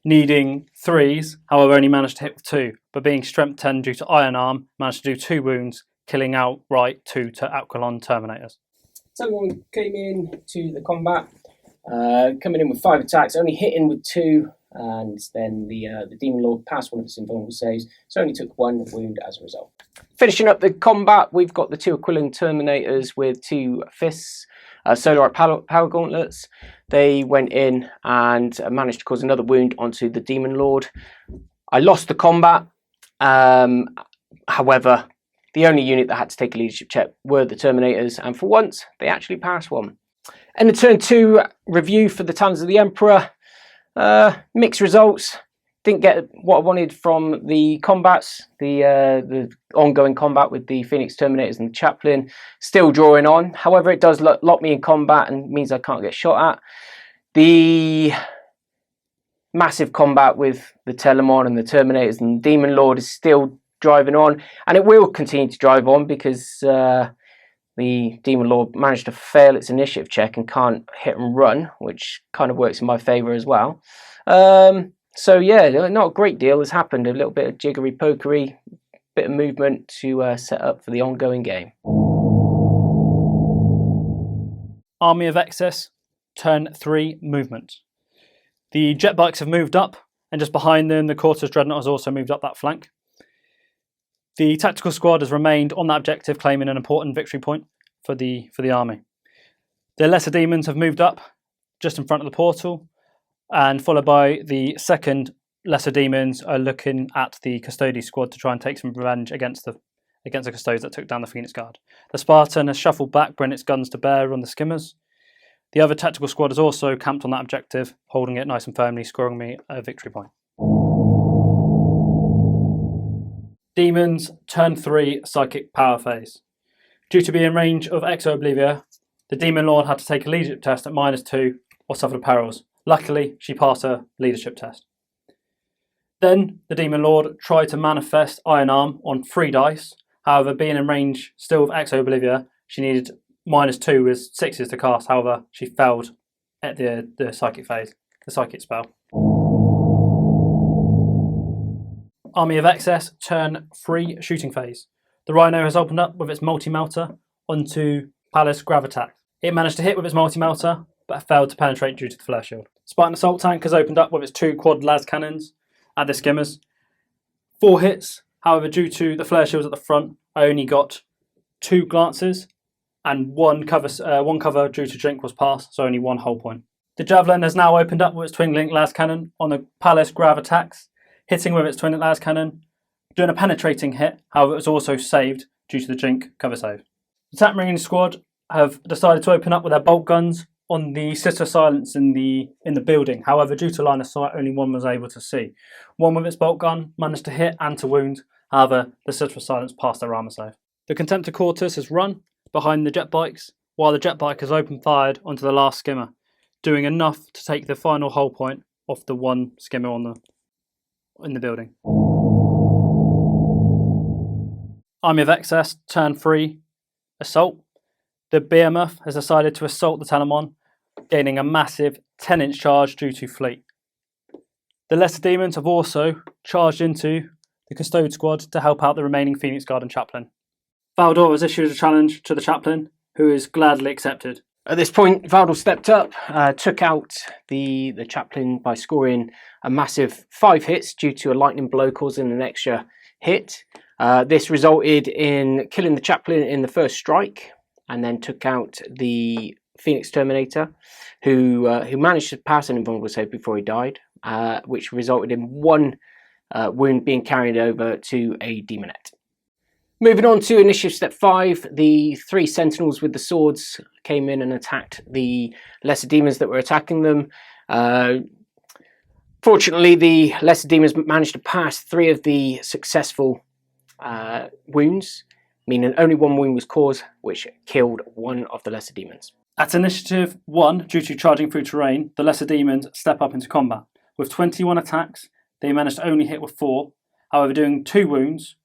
needing 3s, however only managed to hit with 2, but being strength 10 due to Iron Arm, managed to do 2 wounds, killing outright 2 to Aquilon Terminators. Someone came in to the combat, coming in with 5 attacks, only hitting with 2, and then the Demon Lord passed one of its invulnerable saves, so only took 1 wound as a result. Finishing up the combat, we've got the 2 Aquilon Terminators with 2 fists, Solarite Power Gauntlets. They went in and managed to cause another wound onto the Demon Lord. I lost the combat, however, the only unit that had to take a leadership check were the Terminators, and for once, they actually passed one. And the turn 2 review for the Talons of the Emperor. Mixed results. Didn't get what I wanted from the combats, the ongoing combat with the Phoenix Terminators and the Chaplain. Still drawing on. However, it does lock me in combat and means I can't get shot at. The massive combat with the Telemon and the Terminators and the Demon Lord is still driving on, and it will continue to drive on because the Demon Lord managed to fail its initiative check and can't hit and run, which kind of works in my favour as well. So yeah, not a great deal has happened. A little bit of jiggery pokery, bit of movement to set up for the ongoing game. Army of Excess, turn 3 movement. The jet bikes have moved up, and just behind them, the Quarters Dreadnought has also moved up that flank. The tactical squad has remained on that objective, claiming an important victory point for the army. The lesser demons have moved up just in front of the portal, and followed by the second lesser demons are looking at the Custody squad to try and take some revenge against the Custodes that took down the Phoenix Guard. The Spartan has shuffled back, bringing its guns to bear on the skimmers. The other tactical squad has also camped on that objective, holding it nice and firmly, scoring me a victory point. Demons, turn 3, Psychic Power Phase. Due to being in range of Exo Oblivia, the Demon Lord had to take a leadership test at -2 or suffer perils. Luckily, she passed her leadership test. Then, the Demon Lord tried to manifest Iron Arm on 3 dice. However, being in range still of Exo Oblivia, she needed -2 with 6s to cast. However, she failed at the Psychic phase, the Psychic spell. Army of Excess, turn 3, Shooting Phase. The Rhino has opened up with its multi-melter onto Palace Gravitax. It managed to hit with its multi-melter, but failed to penetrate due to the flare shield. Spartan assault tank has opened up with its 2 quad las cannons at the skimmers. 4 hits, however, due to the flare shields at the front, I only got 2 glances, and one cover due to drink was passed, so only 1 hull point. The javelin has now opened up with its twin link las cannon on the Palace grav attacks, hitting with its twin link las cannon, doing a penetrating hit, however it was also saved due to the drink cover save. The Tank Marine squad have decided to open up with their bolt guns on the sister silence in the building. However, due to line of sight, only one was able to see. One with its bolt gun managed to hit and to wound. However, the sister silence passed their armour save. The Contemptor Quartus has run behind the jet bikes, while the jet bike has open fired onto the last skimmer, doing enough to take the final hull point off the one skimmer in the building. Army of Excess turn 3 assault. The behemoth has decided to assault the Talon, gaining a massive 10-inch charge due to fleet. The Lesser Demons have also charged into the Custode squad to help out the remaining Phoenix Guard and Chaplain. Valdor has issued a challenge to the Chaplain, who is gladly accepted. At this point, Valdor stepped up, took out the Chaplain by scoring a massive 5 hits due to a lightning blow causing an extra hit. This resulted in killing the Chaplain in the first strike, and then took out the Phoenix Terminator, who managed to pass an invulnerable save before he died, which resulted in 1 wound being carried over to a Demonette. Moving on to Initiative Step 5, the 3 Sentinels with the swords came in and attacked the Lesser Demons that were attacking them. Fortunately, the Lesser Demons managed to pass 3 of the successful wounds, meaning only 1 wound was caused, which killed 1 of the Lesser Demons. At Initiative 1, due to charging through terrain, the Lesser Demons step up into combat. With 21 attacks, they managed to only hit with 4, however doing 2 wounds,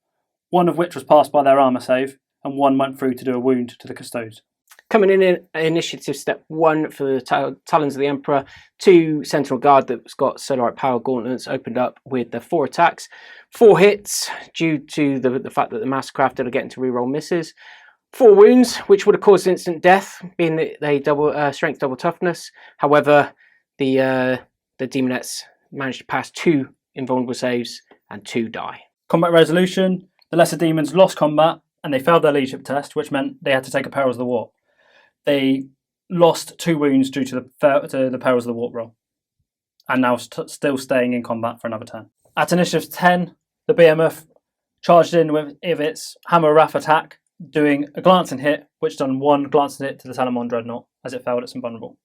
1 of which was passed by their armour save, and 1 went through to do a wound to the Custodes. Coming in Initiative Step 1 for the Talons of the Emperor, 2 Sentinel Guard that's got Solarite Power Gauntlets opened up with the 4 attacks. 4 hits due to the fact that the Mastercrafted are getting to reroll misses. 4 wounds, which would have caused instant death, being that they double strength, double toughness. However, the Demonettes managed to pass 2 invulnerable saves and 2 die. Combat resolution: the Lesser Demons lost combat and they failed their leadership test, which meant they had to take a Perils of the Warp. They lost 2 wounds due to the Perils of the Warp roll, and now still staying in combat for another turn. At Initiative 10, the behemoth charged in with its Hammer Wrath attack, doing a glancing hit, which done 1 glancing hit to the Talon Dreadnought as it failed its invulnerable.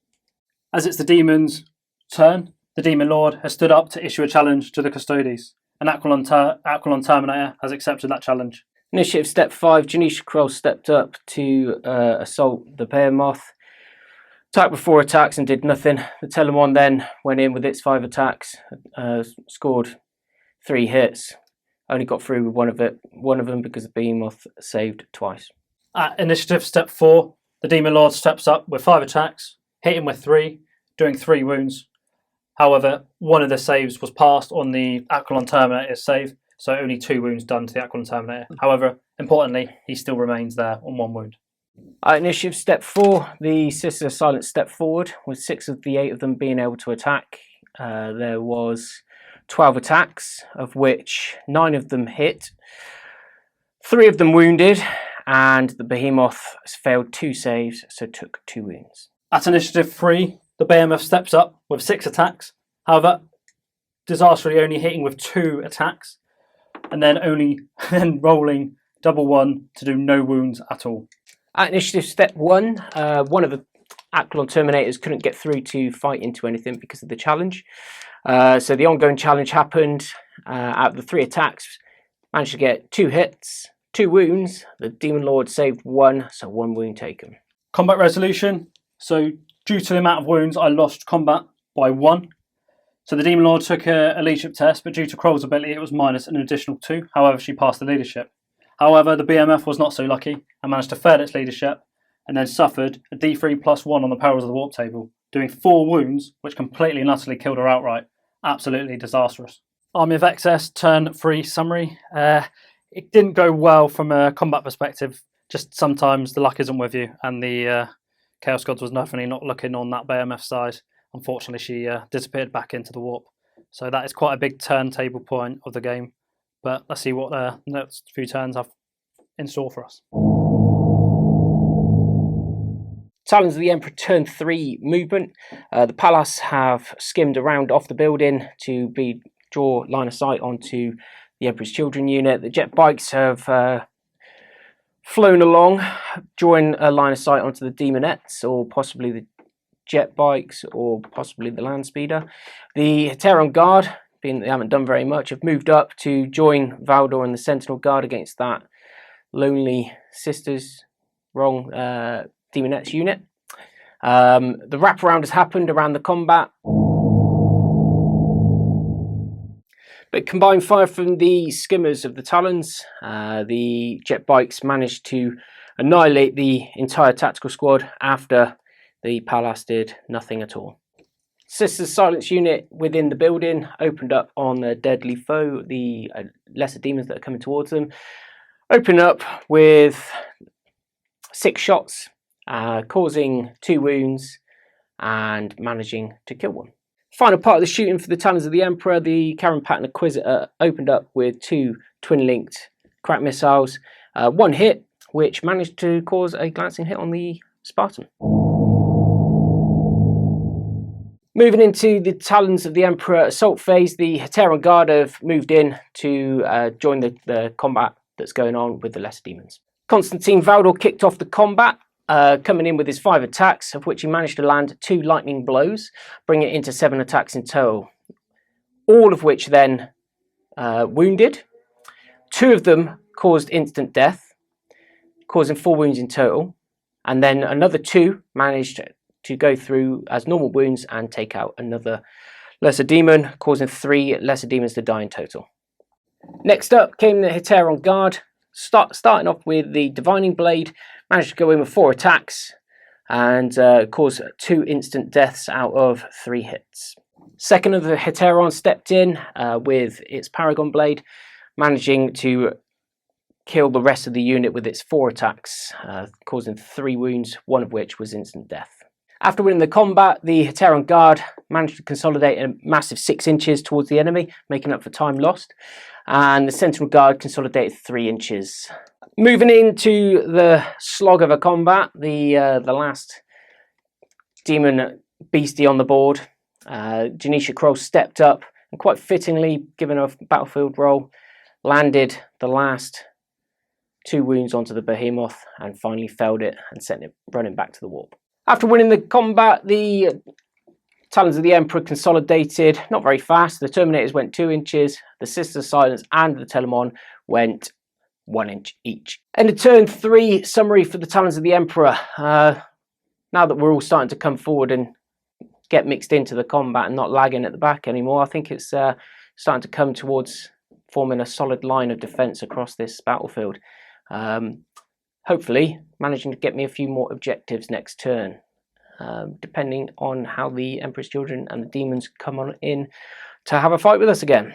As it's the Demon's turn, the Demon Lord has stood up to issue a challenge to the Custodes. An Aquilon Terminator has accepted that challenge. Initiative Step 5, Janisha Kroll stepped up to assault the Behemoth. Attacked with 4 attacks and did nothing. The Telemon then went in with its 5 attacks, scored 3 hits. Only got through with one of them because the Behemoth saved twice. At Initiative Step 4, the Demon Lord steps up with 5 attacks, hitting with 3, doing 3 wounds. However, one of the saves was passed on the Aquilon Terminator's save, so only 2 wounds done to the Aquilon Terminator. However, importantly, he still remains there on 1 wound. Initiative Step 4, the Sister Silence stepped forward, with 6 of the 8 of them being able to attack. There was 12 attacks, of which 9 of them hit, 3 of them wounded, and the Behemoth failed 2 saves, so took 2 wounds. At Initiative 3, the Behemoth steps up with 6 attacks, however, disastrously only hitting with 2 attacks, and then rolling double 1 to do no wounds at all. At Initiative Step 1, one of the Aquilon Terminators couldn't get through to fight into anything because of the challenge. So the ongoing challenge happened. Out of the 3 attacks, managed to get 2 hits, 2 wounds. The Demon Lord saved 1, so 1 wound taken. Combat resolution. So due to the amount of wounds, I lost combat by 1. So the Demon Lord took a leadership test, but due to Kroll's ability, it was minus an additional 2. However, she passed the leadership. However, the BMF was not so lucky and managed to fail its leadership, and then suffered a D3 plus 1 on the Perils of the Warp table, doing 4 wounds, which completely and utterly killed her outright. Absolutely disastrous. Army of Excess turn 3 summary. It didn't go well from a combat perspective. Just sometimes the luck isn't with you, and the Chaos Gods was definitely not looking on that BMF side. Unfortunately, she disappeared back into the warp. So that is quite a big turntable point of the game. But let's see what the next few turns have in store for us. Talons of the Emperor turn 3 movement. The Palace have skimmed around off the building to draw line of sight onto the Emperor's Children unit. The jet bikes have flown along, drawing a line of sight onto the Demonettes, or possibly the jet bikes, or possibly the land speeder. The Heteron Guard, being that they haven't done very much, have moved up to join Valdor and the Sentinel Guard against that lonely Demonettes unit. The wraparound has happened around the combat, but combined fire from the skimmers of the Talons, the jet bikes managed to annihilate the entire tactical squad after the Palace did nothing at all. Sisters Silence unit within the building opened up on the deadly foe, the lesser demons that are coming towards them. Opened up with 6 shots, causing 2 wounds and managing to kill one. Final part of the shooting for the Talons of the Emperor, the Karen Patton Inquisitor opened up with 2 twin-linked crack missiles. 1 hit, which managed to cause a glancing hit on the Spartan. Moving into the Talons of the Emperor assault phase, the Heteron Guard have moved in to join the combat that's going on with the lesser demons. Constantine Valdor kicked off the combat, coming in with his 5 attacks, of which he managed to land 2 lightning blows, bringing it into 7 attacks in total. All of which then wounded. 2 of them caused instant death, causing 4 wounds in total. And then another 2 managed to go through as normal wounds and take out another lesser demon, causing 3 lesser demons to die in total. Next up came the Heteron Guard, starting off with the Divining Blade, managed to go in with 4 attacks and cause 2 instant deaths out of 3 hits. Second of the Heteron stepped in with its Paragon Blade, managing to kill the rest of the unit with its 4 attacks, causing 3 wounds, 1 of which was instant death. After winning the combat, the Heteron Guard managed to consolidate a massive 6 inches towards the enemy, making up for time lost, and the Sentinel Guard consolidated 3 inches. Moving into the slog of a combat, the last demon beastie on the board, Janisha Kroll stepped up and quite fittingly, given a battlefield roll, landed the last 2 wounds onto the behemoth and finally felled it and sent it running back to the warp. After winning the combat, the Talons of the Emperor consolidated, not very fast. The Terminators went 2 inches, the Sisters Silence and the Telemon went 1 inch each. And the turn 3 summary for the Talons of the Emperor. Now that we're all starting to come forward and get mixed into the combat and not lagging at the back anymore, I think it's starting to come towards forming a solid line of defence across this battlefield. Hopefully managing to get me a few more objectives next turn, depending on how the Emperor's Children and the demons come on in to have a fight with us again.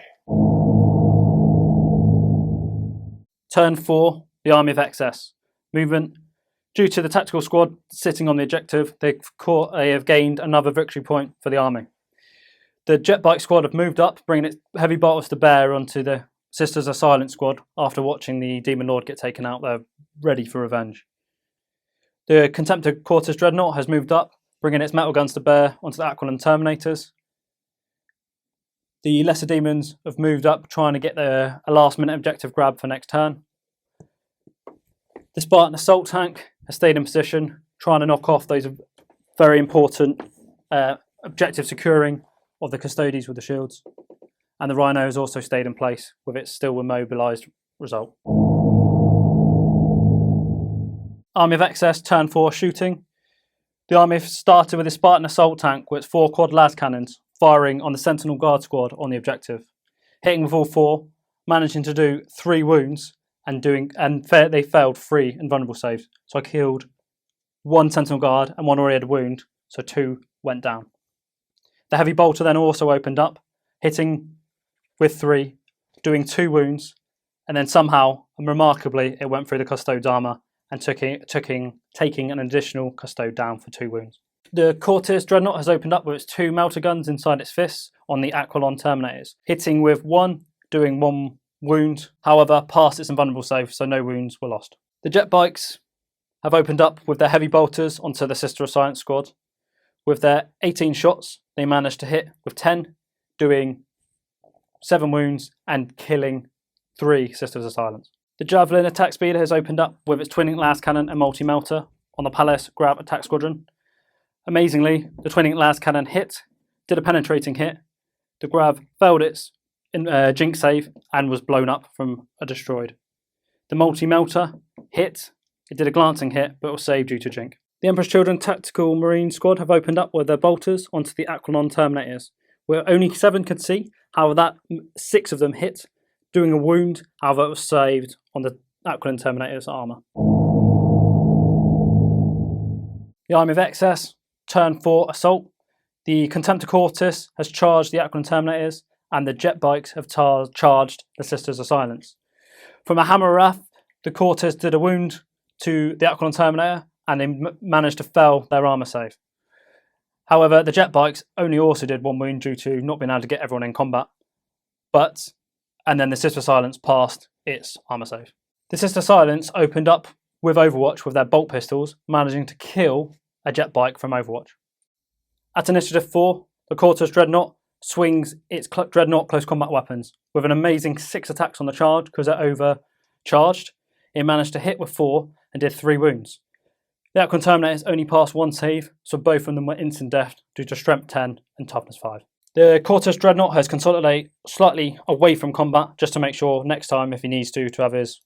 Turn 4, the Army of Excess. Movement. Due to the tactical squad sitting on the objective, they have gained another victory point for the army. The jet bike squad have moved up, bringing its heavy bolters to bear onto the Sisters of Silence squad after watching the Demon Lord get taken out. They're ready for revenge. The Contemptor Quartus Dreadnought has moved up, bringing its metal guns to bear onto the Aquiline Terminators. The Lesser Demons have moved up, trying to get a last-minute objective grab for next turn. The Spartan Assault Tank has stayed in position, trying to knock off those very important objective securing of the Custodies with the shields. And the Rhino has also stayed in place, with it still immobilised result. Army of Excess, turn 4 shooting. The army started with a Spartan Assault Tank with 4 quad las cannons, firing on the Sentinel Guard squad on the objective. Hitting with all 4, managing to do 3 wounds, and they failed 3 invulnerable saves. So I killed 1 Sentinel Guard and 1 already had a wound, so 2 went down. The Heavy Bolter then also opened up, hitting with 3, doing 2 wounds, and then somehow and remarkably it went through the Custode's armour and taking an additional Custo down for 2 wounds. The Cortis Dreadnought has opened up with its 2 melter guns inside its fists on the Aquilon Terminators, hitting with 1, doing 1 wound, however, past its invulnerable save, so no wounds were lost. The jet bikes have opened up with their heavy bolters onto the Sister of Silence squad. With their 18 shots, they managed to hit with 10, doing 7 wounds and killing 3 Sisters of Silence. The Javelin attack speeder has opened up with its twin-link las cannon and multi-melter on the Palace Grav attack squadron. Amazingly, the twin-link las cannon hit, did a penetrating hit. The Grav failed its jinx save and was blown up from a destroyed. The multi-melter hit, it did a glancing hit but was saved due to jink. The Emperor's Children Tactical Marine Squad have opened up with their bolters onto the Aquilon Terminators, where only 7 could see, however that 6 of them hit, doing a wound, however it was saved on the Aquilon Terminator's armour. The Army of Excess, turn 4 assault. The Contemptor Cortis has charged the Aquilon Terminators, and the jet bikes have charged the Sisters of Silence. From a Hammer Wrath, the Cortis did a wound to the Aquilon Terminator, and they managed to fail their armour save. However, the jet bikes only also did 1 wound due to not being able to get everyone in combat. And then the Sister of Silence passed its armour save. The Sister of Silence opened up with Overwatch with their bolt pistols, managing to kill a jet bike from Overwatch. At Initiative 4, the Cortis Dreadnought swings its Dreadnought close combat weapons. With an amazing 6 attacks on the charge because they're overcharged, it managed to hit with 4 and did 3 wounds. The Aquilon Terminators only passed 1 save, so both of them were instant death due to Strength 10 and Toughness 5. The Cortis Dreadnought has consolidated slightly away from combat just to make sure next time, if he needs to have his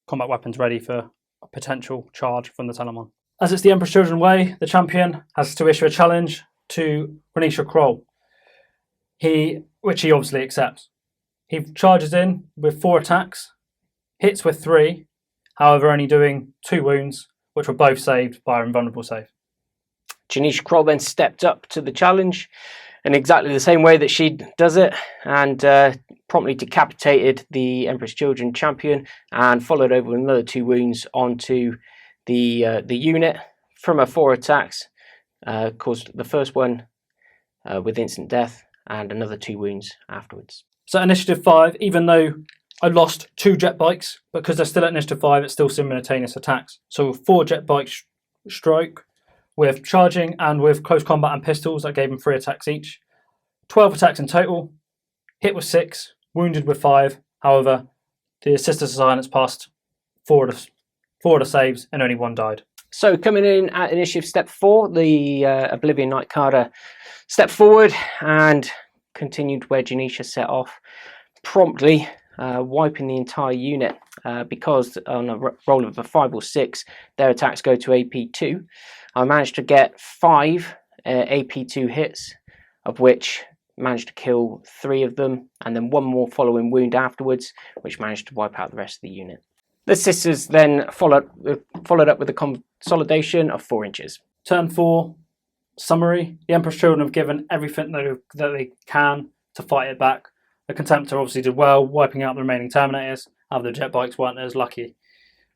combat weapons ready for a potential charge from the Talon. As it's the Emperor's Children way, the champion has to issue a challenge to Renisha Kroll, which he obviously accepts. He charges in with 4 attacks, hits with 3, however only doing 2 wounds, which were both saved by an invulnerable save. Janisha Kroll then stepped up to the challenge in exactly the same way that she does it, and promptly decapitated the Emperor's Children champion and followed over with another 2 wounds onto the unit from her 4 attacks. Caused the first one with instant death and another 2 wounds afterwards. So Initiative 5, even though I lost 2 jet bikes, because they're still at Initiative 5, it's still simultaneous attacks. So 4 jet bikes stroke with charging and with close combat and pistols that gave them 3 attacks each. 12 attacks in total, hit with 6, wounded with 5. However, the Sisters of Silence passed 4 of the saves and only 1 died. So coming in at Initiative Step 4, the Oblivion Knight Carter stepped forward and continued where Janisha set off, promptly wiping the entire unit because on a roll of a 5 or 6, their attacks go to AP2. I managed to get 5 AP2 hits, of which managed to kill 3 of them, and then 1 more following wound afterwards, which managed to wipe out the rest of the unit. The Sisters then followed up with a consolidation of 4 inches. Turn 4, summary. The Emperor's Children have given everything that they can to fight it back. The Contemptor obviously did well, wiping out the remaining Terminators. However, the jet bikes weren't as lucky.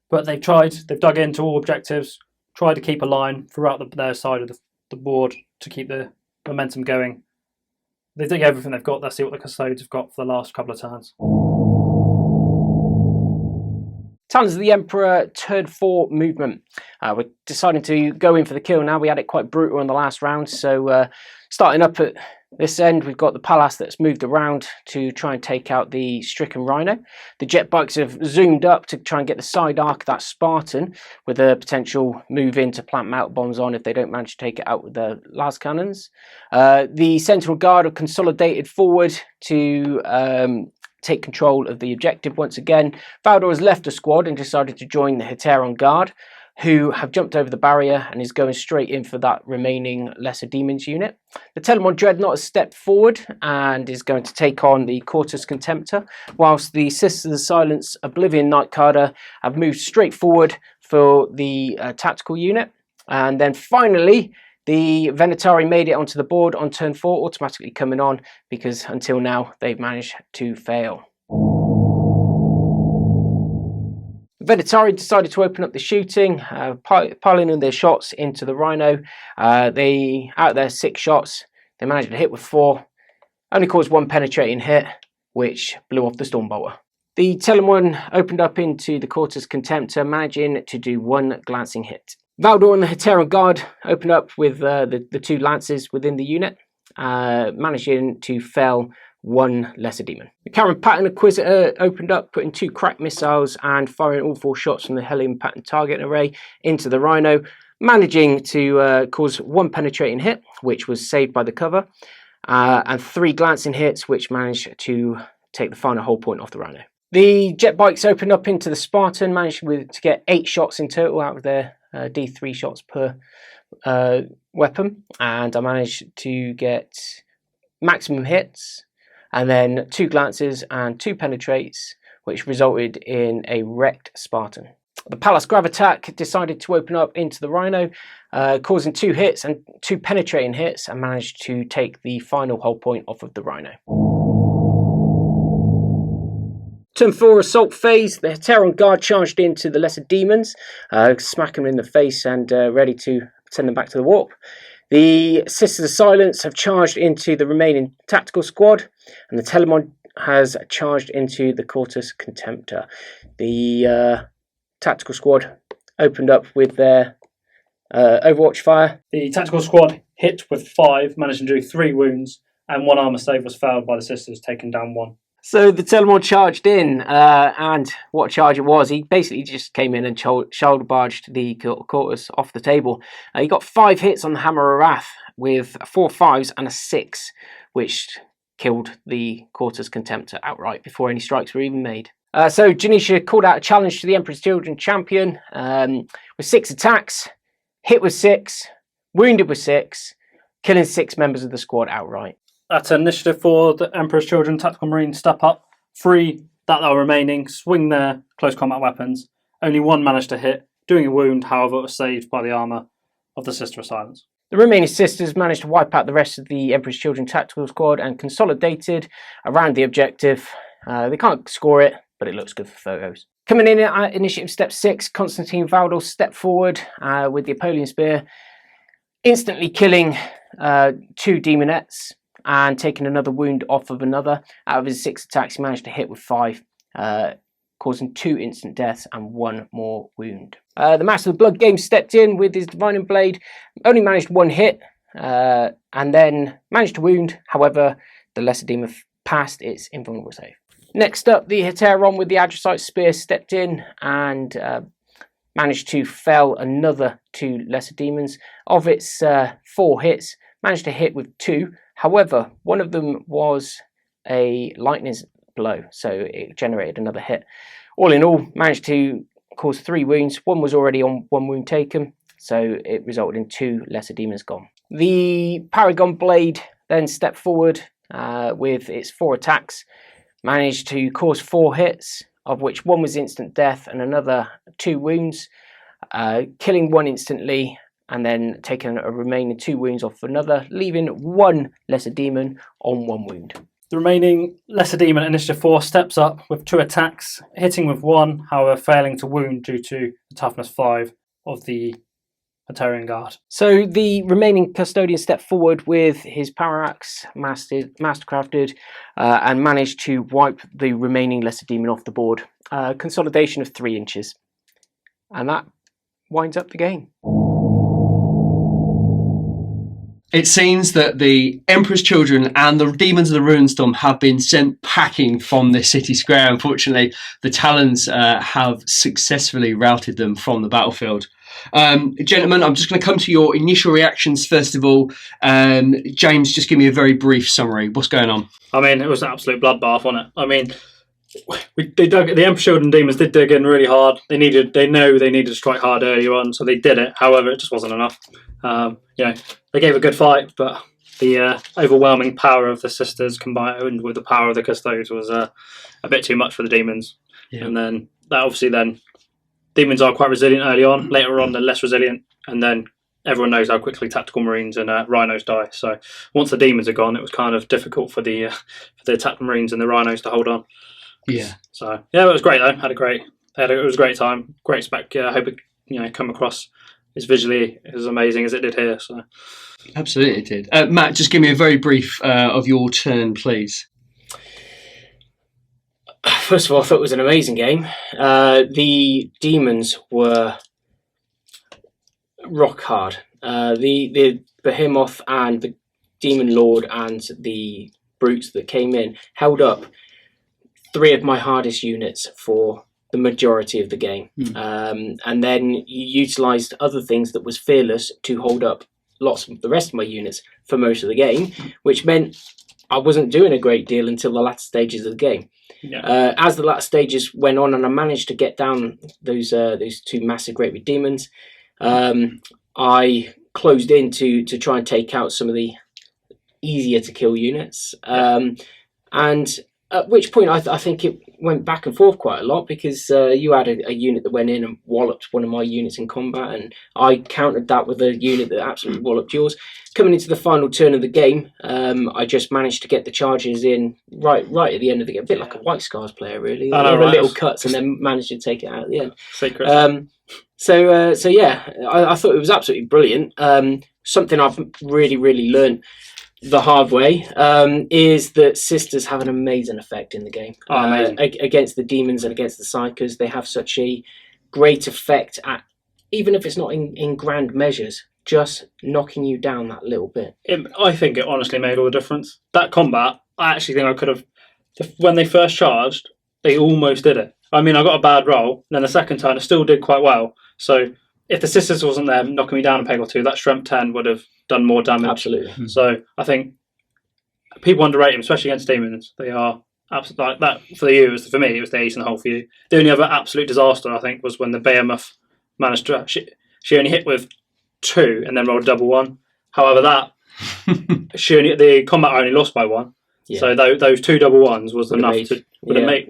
But they've dug into all objectives, tried to keep a line throughout their side of the board to keep the momentum going. They did everything they've got. Let's see what the Custodes have got for the last couple of turns. Talons of the Emperor, turn 4 movement. We're deciding to go in for the kill now. We had it quite brutal in the last round, so starting up at this end, we've got the Palace that's moved around to try and take out the stricken Rhino. The jet bikes have zoomed up to try and get the side arc of that Spartan, with a potential move in to plant melt bombs on if they don't manage to take it out with the las cannons. The Sentinel Guard have consolidated forward to take control of the objective once again. Valdor has left the squad and decided to join the Heteron Guard, who have jumped over the barrier and is going straight in for that remaining Lesser Demons unit. The Telemon Dreadnought has stepped forward and is going to take on the Cortis Contemptor, whilst the Sisters of Silence Oblivion Knight Carter have moved straight forward for the tactical unit. And then finally, the Venatari made it onto the board on turn 4, automatically coming on because until now they've managed to fail. The Venatari decided to open up the shooting, piling in their shots into the Rhino. They, out of their 6 shots, they managed to hit with 4, only caused 1 penetrating hit, which blew off the Stormbolter. The Talon 1 opened up into the Quartus Contemptor, managing to do 1 glancing hit. Valdor and the Heteron Guard opened up with the 2 lances within the unit, managing to fell 1 lesser demon. The Karen Pattern Inquisitor opened up, putting 2 crack missiles and firing all 4 shots from the Helium Pattern target array into the Rhino, managing to cause 1 penetrating hit, which was saved by the cover, and 3 glancing hits, which managed to take the final hull point off the Rhino. The Jet Bikes opened up into the Spartan, managed to get 8 shots in total out of their D3 shots per weapon, and I managed to get maximum hits, and then 2 glances and 2 penetrates, which resulted in a wrecked Spartan. The Pallas Gravitac decided to open up into the Rhino, causing 2 hits and 2 penetrating hits, and managed to take the final hull point off of the Rhino. Turn 4 assault phase, the Heteron Guard charged into the lesser demons, smacking them in the face and ready to send them back to the warp. The Sisters of Silence have charged into the remaining tactical squad, and the Telemon has charged into the Quartus Contemptor. The tactical squad opened up with their Overwatch fire. The tactical squad hit with 5, managing to do 3 wounds, and 1 armour save was failed by the Sisters, taking down 1. So the Telemon charged in, and what charge it was, he basically just came in and shoulder barged the Quartus off the table. He got 5 hits on the Hammer of Wrath with 4 5s and a 6, which killed the Quartus Contemptor outright before any strikes were even made. So Janisha called out a challenge to the Emperor's Children champion with 6 attacks, hit with 6, wounded with 6, killing 6 members of the squad outright. At initiative 4, the Emperor's Children Tactical Marines step up. 3 that are remaining swing their close combat weapons. Only 1 managed to hit, doing a wound, however, it was saved by the armour of the Sister of Silence. The remaining Sisters managed to wipe out the rest of the Emperor's Children Tactical Squad and consolidated around the objective. They can't score it, but it looks good for photos. Coming in at initiative step 6, Constantine Valdor stepped forward with the Apollyon Spear, instantly killing 2 demonettes and taking another wound off of another. Out of his 6 attacks, he managed to hit with 5, causing 2 instant deaths and 1 more wound. The Master of the Blood Game stepped in with his Divining Blade, only managed 1 hit, and then managed to wound. However, the Lesser Demon passed its invulnerable save. Next up, the Heteron with the Adrosite Spear stepped in and managed to fell another 2 Lesser Demons. Of its 4 hits, managed to hit with 2. However, one of them was a lightning blow, so it generated another hit. All in all, managed to cause 3 wounds. 1 was already on 1 wound taken, so it resulted in 2 lesser demons gone. The Paragon Blade then stepped forward with its 4 attacks, managed to cause 4 hits, of which 1 was instant death and another 2 wounds, killing 1 instantly, and then taking a remaining 2 wounds off another, leaving 1 lesser demon on 1 wound. The remaining lesser demon at initiative 4 steps up with 2 attacks, hitting with 1, however failing to wound due to the toughness 5 of the Praetorian Guard. So the remaining custodian stepped forward with his power axe, mastercrafted, and managed to wipe the remaining lesser demon off the board. Consolidation of 3 inches. And that winds up the game. It seems that the Emperor's Children and the Demons of the Runestorm have been sent packing from the city square. Unfortunately, the Talons have successfully routed them from the battlefield. Gentlemen, I'm just going to come to your initial reactions first of all. James, just give me a very brief summary. What's going on? I mean, it was an absolute bloodbath, wasn't it? I mean, the Emperor's Children Demons did dig in really hard. They know they needed to strike hard earlier on, so they did it. However, it just wasn't enough. They gave a good fight, but the overwhelming power of the Sisters combined with the power of the Custodes was a bit too much for the Demons. Yeah. And then Demons are quite resilient early on. Later on, they're less resilient, and then everyone knows how quickly tactical marines and rhinos die. So once the Demons are gone, it was kind of difficult for the tactical marines and the rhinos to hold on. Yeah. So yeah, it was great though. Had a great It was a great time, great spec. I hope it come across as visually as amazing as it did here. So absolutely it did. Matt, just give me a very brief of your turn, please. First of all, I thought it was an amazing game. The demons were rock hard. The behemoth and the demon lord and the brutes that came in held up 3 of my hardest units for the majority of the game. And then you utilised other things that was fearless to hold up lots of the rest of my units for most of the game, which meant I wasn't doing a great deal until the latter stages of the game. yeah, As the latter stages went on and I managed to get down those 2 massive great big demons, I closed in to try and take out some of the easier to kill units. And at which point I think it went back and forth quite a lot, because you had a unit that went in and walloped one of my units in combat, and I countered that with a unit that absolutely walloped yours. Coming into the final turn of the game, I just managed to get the charges in right at the end of the game, a bit like a White Scars player, really. I know, With right? little cuts, and then managed to take it out at the end. secret. So yeah, I thought it was absolutely brilliant. Something I've really learned the hard way is that sisters have an amazing effect in the game. Amazing. Against the demons and against the psychers. They have such a great effect at, even if it's not in grand measures, just knocking you down that little bit. I think it honestly made all the difference. That combat, I actually think I could have. When they first charged, they almost did it. I mean, I got a bad roll, and then the second turn I still did quite well. So if the sisters wasn't there knocking me down a peg or two, that strength 10 would have done more damage. Absolutely. So I think people underrate them, especially against demons. They are absolutely like that. For you, for me, it was the ace in the hole for you. The only other absolute disaster I think was when the behemoth managed to. She only hit with 2 and then rolled a double 1. However, the combat only lost by 1. Yeah. So those 2 double 1s was enough to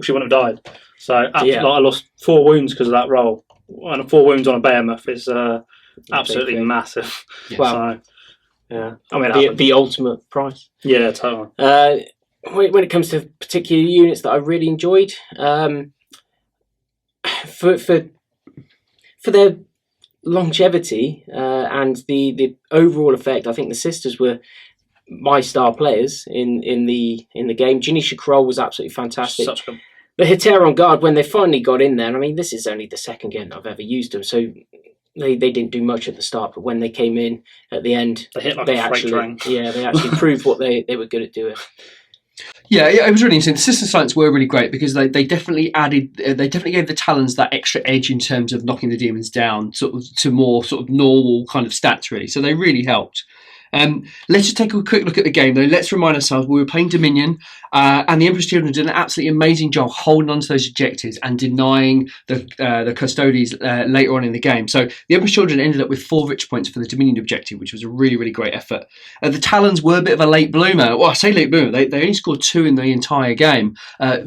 she wouldn't have died. So I lost 4 wounds because of that roll. And 4 wounds on a behemoth is absolutely massive. Yeah. Wow. So, yeah, I mean the ultimate prize. Yeah, totally. When it comes to particular units that I really enjoyed, for their longevity and the overall effect, I think the sisters were my star players in the game. Janisha Kroll was absolutely fantastic. Such a... The Heteron Guard, when they finally got in there, I mean, this is only the second game that I've ever used them, so they didn't do much at the start, but when they came in at the end, they hit like a freight train. Yeah, they actually proved what they were good at doing. Yeah, it was really interesting. The System Science were really great because they definitely gave the Talons that extra edge in terms of knocking the demons down sort of to more sort of normal kind of stats, really. So they really helped. Let's just take a quick look at the game, though. Let's remind ourselves we were playing Dominion, and the Emperor's Children did an absolutely amazing job holding on to those objectives and denying the Custodes later on in the game. So the Emperor's Children ended up with 4 victory points for the Dominion objective, which was a really great effort. The Talons were a bit of a late bloomer. Well, I say late bloomer. They only scored 2 in the entire game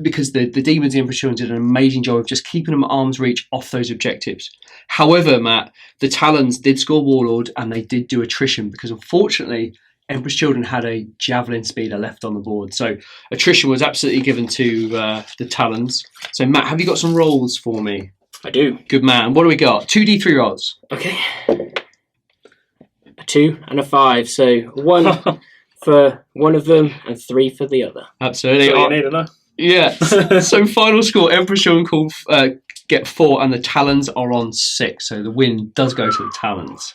because the Demons, the Emperor's Children, did an amazing job of just keeping them at arm's reach off those objectives. However, Matt, the Talons did score Warlord and they did do attrition because unfortunately Emperor's Children had a Javelin speeder left on the board. So attrition was absolutely given to the Talons. So Matt, have you got some rolls for me? I do. Good man. What do we got? 2d3 rolls. Okay. A 2 and a 5. So 1 for one of them and 3 for the other. Absolutely. That's all you need to know. Yeah. So final score, Emperor's Children get 4 and the Talons are on 6. So the win does go to the Talons.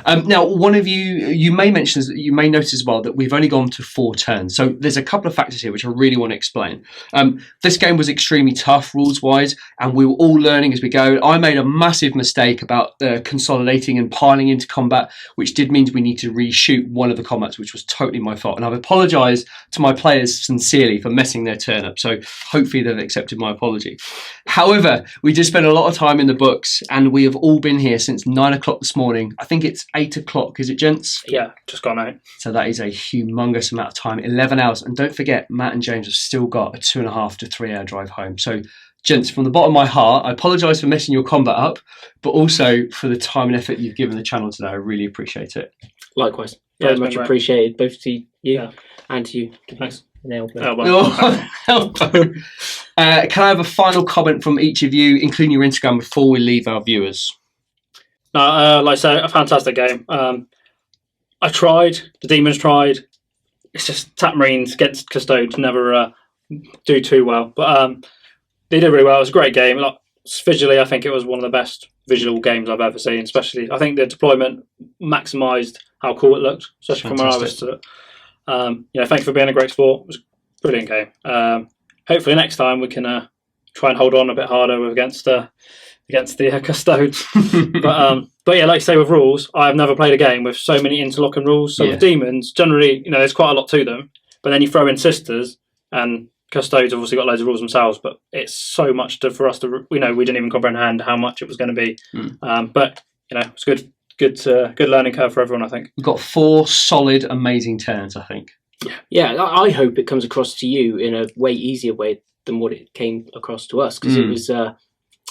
Now, one of you may notice as well that we've only gone to 4 turns. So there's a couple of factors here which I really want to explain. This game was extremely tough rules-wise, and we were all learning as we go. I made a massive mistake about consolidating and piling into combat, which did mean we need to reshoot one of the combats, which was totally my fault. And I've apologised to my players sincerely for messing their turn up. So hopefully they've accepted my apology. However, we did spend a lot of time in the books, and we have all been here since 9 o'clock this morning. I think it's 8 o'clock, is it, gents? Yeah, just gone out. So that is a humongous amount of time, 11 hours. And don't forget, Matt and James have still got a 2.5 to 3 hour drive home. So, gents, from the bottom of my heart, I apologise for messing your combat up, but also for the time and effort you've given the channel today. I really appreciate it. Likewise. Yeah, Very much appreciated, both to you and to you. Thanks. An elbow. Oh, well. Elbow. Can I have a final comment from each of you, including your Instagram, before we leave our viewers? No, like I said, a fantastic game. I tried. The Demons tried. It's just Tap Marines against Custodes never do too well. But they did really well. It was a great game. Like, visually, I think it was one of the best visual games I've ever seen. Especially, I think the deployment maximised how cool it looked, especially from where I was to it. Thank you for being a great sport. It was a brilliant game. Hopefully next time we can try and hold on a bit harder against the Custodes. But yeah, like you say, with rules, I've never played a game with so many interlocking rules. So with Demons, generally, there's quite a lot to them. But then you throw in Sisters, and Custodes obviously got loads of rules themselves. But it's so much for us to, we didn't even comprehend how much it was going to be. But it's good learning curve for everyone, I think. We've got 4 solid, amazing turns, I think. Yeah, I hope it comes across to you in a way easier way than what it came across to us, because it was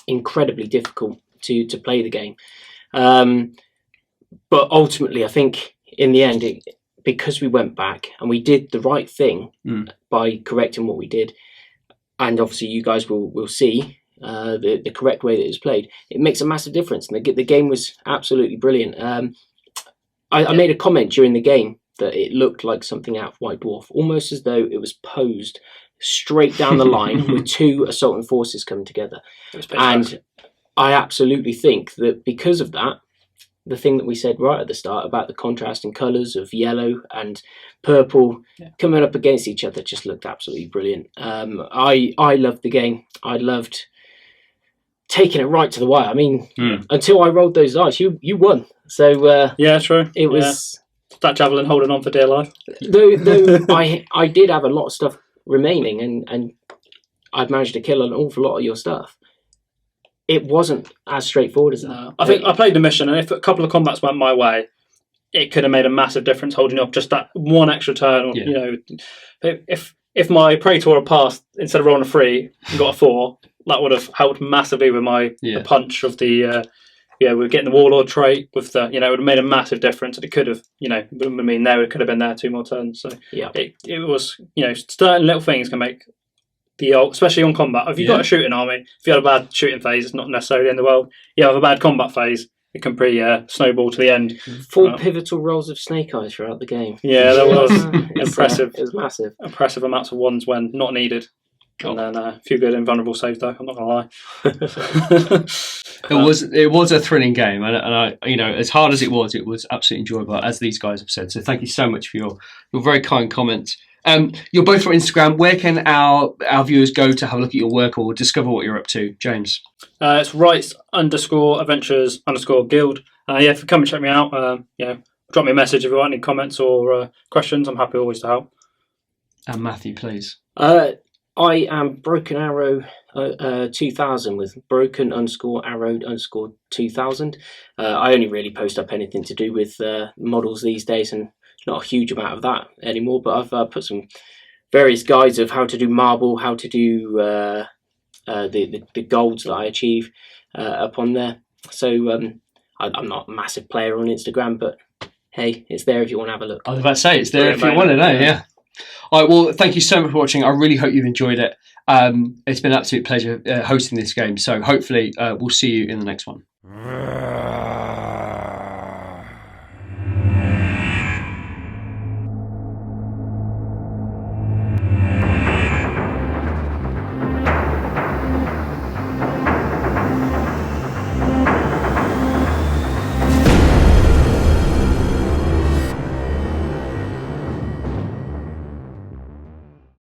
incredibly difficult to play the game. But ultimately, I think in the end, because we went back and we did the right thing by correcting what we did, and obviously you guys will see the correct way that it was played, it makes a massive difference. And the game was absolutely brilliant. I made a comment during the game that it looked like something out of White Dwarf, almost as though it was posed straight down the line with 2 assaulting forces coming together. And I absolutely think that because of that, the thing that we said right at the start about the contrasting colours of yellow and purple coming up against each other just looked absolutely brilliant. I loved the game. I loved taking it right to the wire. I mean, until I rolled those dice, you won. So yeah, true. It was that javelin holding on for dear life. Though I did have a lot of stuff remaining, and I've managed to kill an awful lot of your stuff. It wasn't as straightforward as that. I think I played the mission, and if a couple of combats went my way, it could have made a massive difference holding up just that one extra turn. Or, if my Praetor had passed instead of rolling a 3 and got a 4, that would have helped massively with the punch of the. We're getting the Warlord trait with the. It would have made a massive difference, and it could have. It could have been there 2 more turns. So it was. Certain little things can make. Especially on combat, if you've got a shooting army, if you had a bad shooting phase, it's not necessarily the end of the world. You have a bad combat phase, it can pretty snowball to the end. 4 pivotal rolls of Snake Eyes throughout the game. Yeah, that was impressive. It was massive. Impressive amounts of ones when not needed. And then a few good invulnerable saves though, I'm not going to lie. It was a thrilling game, and I, as hard as it was absolutely enjoyable, as these guys have said. So thank you so much for your very kind comments. You're both on Instagram. Where can our viewers go to have a look at your work or discover what you're up to, James? It's rights_adventures_guild. If you come and check me out, drop me a message if you want any comments or questions. I'm happy always to help. And Matthew, please. I am Broken Arrow 2000 with broken_arrowed_2000. I only really post up anything to do with models these days, and not a huge amount of that anymore, but I've put some various guides of how to do marble, how to do the golds that I achieve up on there. So I'm not a massive player on Instagram, but hey, it's there if you want to have a look. I was about to say, it's there if you want to know, yeah. All right, well, thank you so much for watching. I really hope you've enjoyed it. It's been an absolute pleasure hosting this game, so hopefully we'll see you in the next one.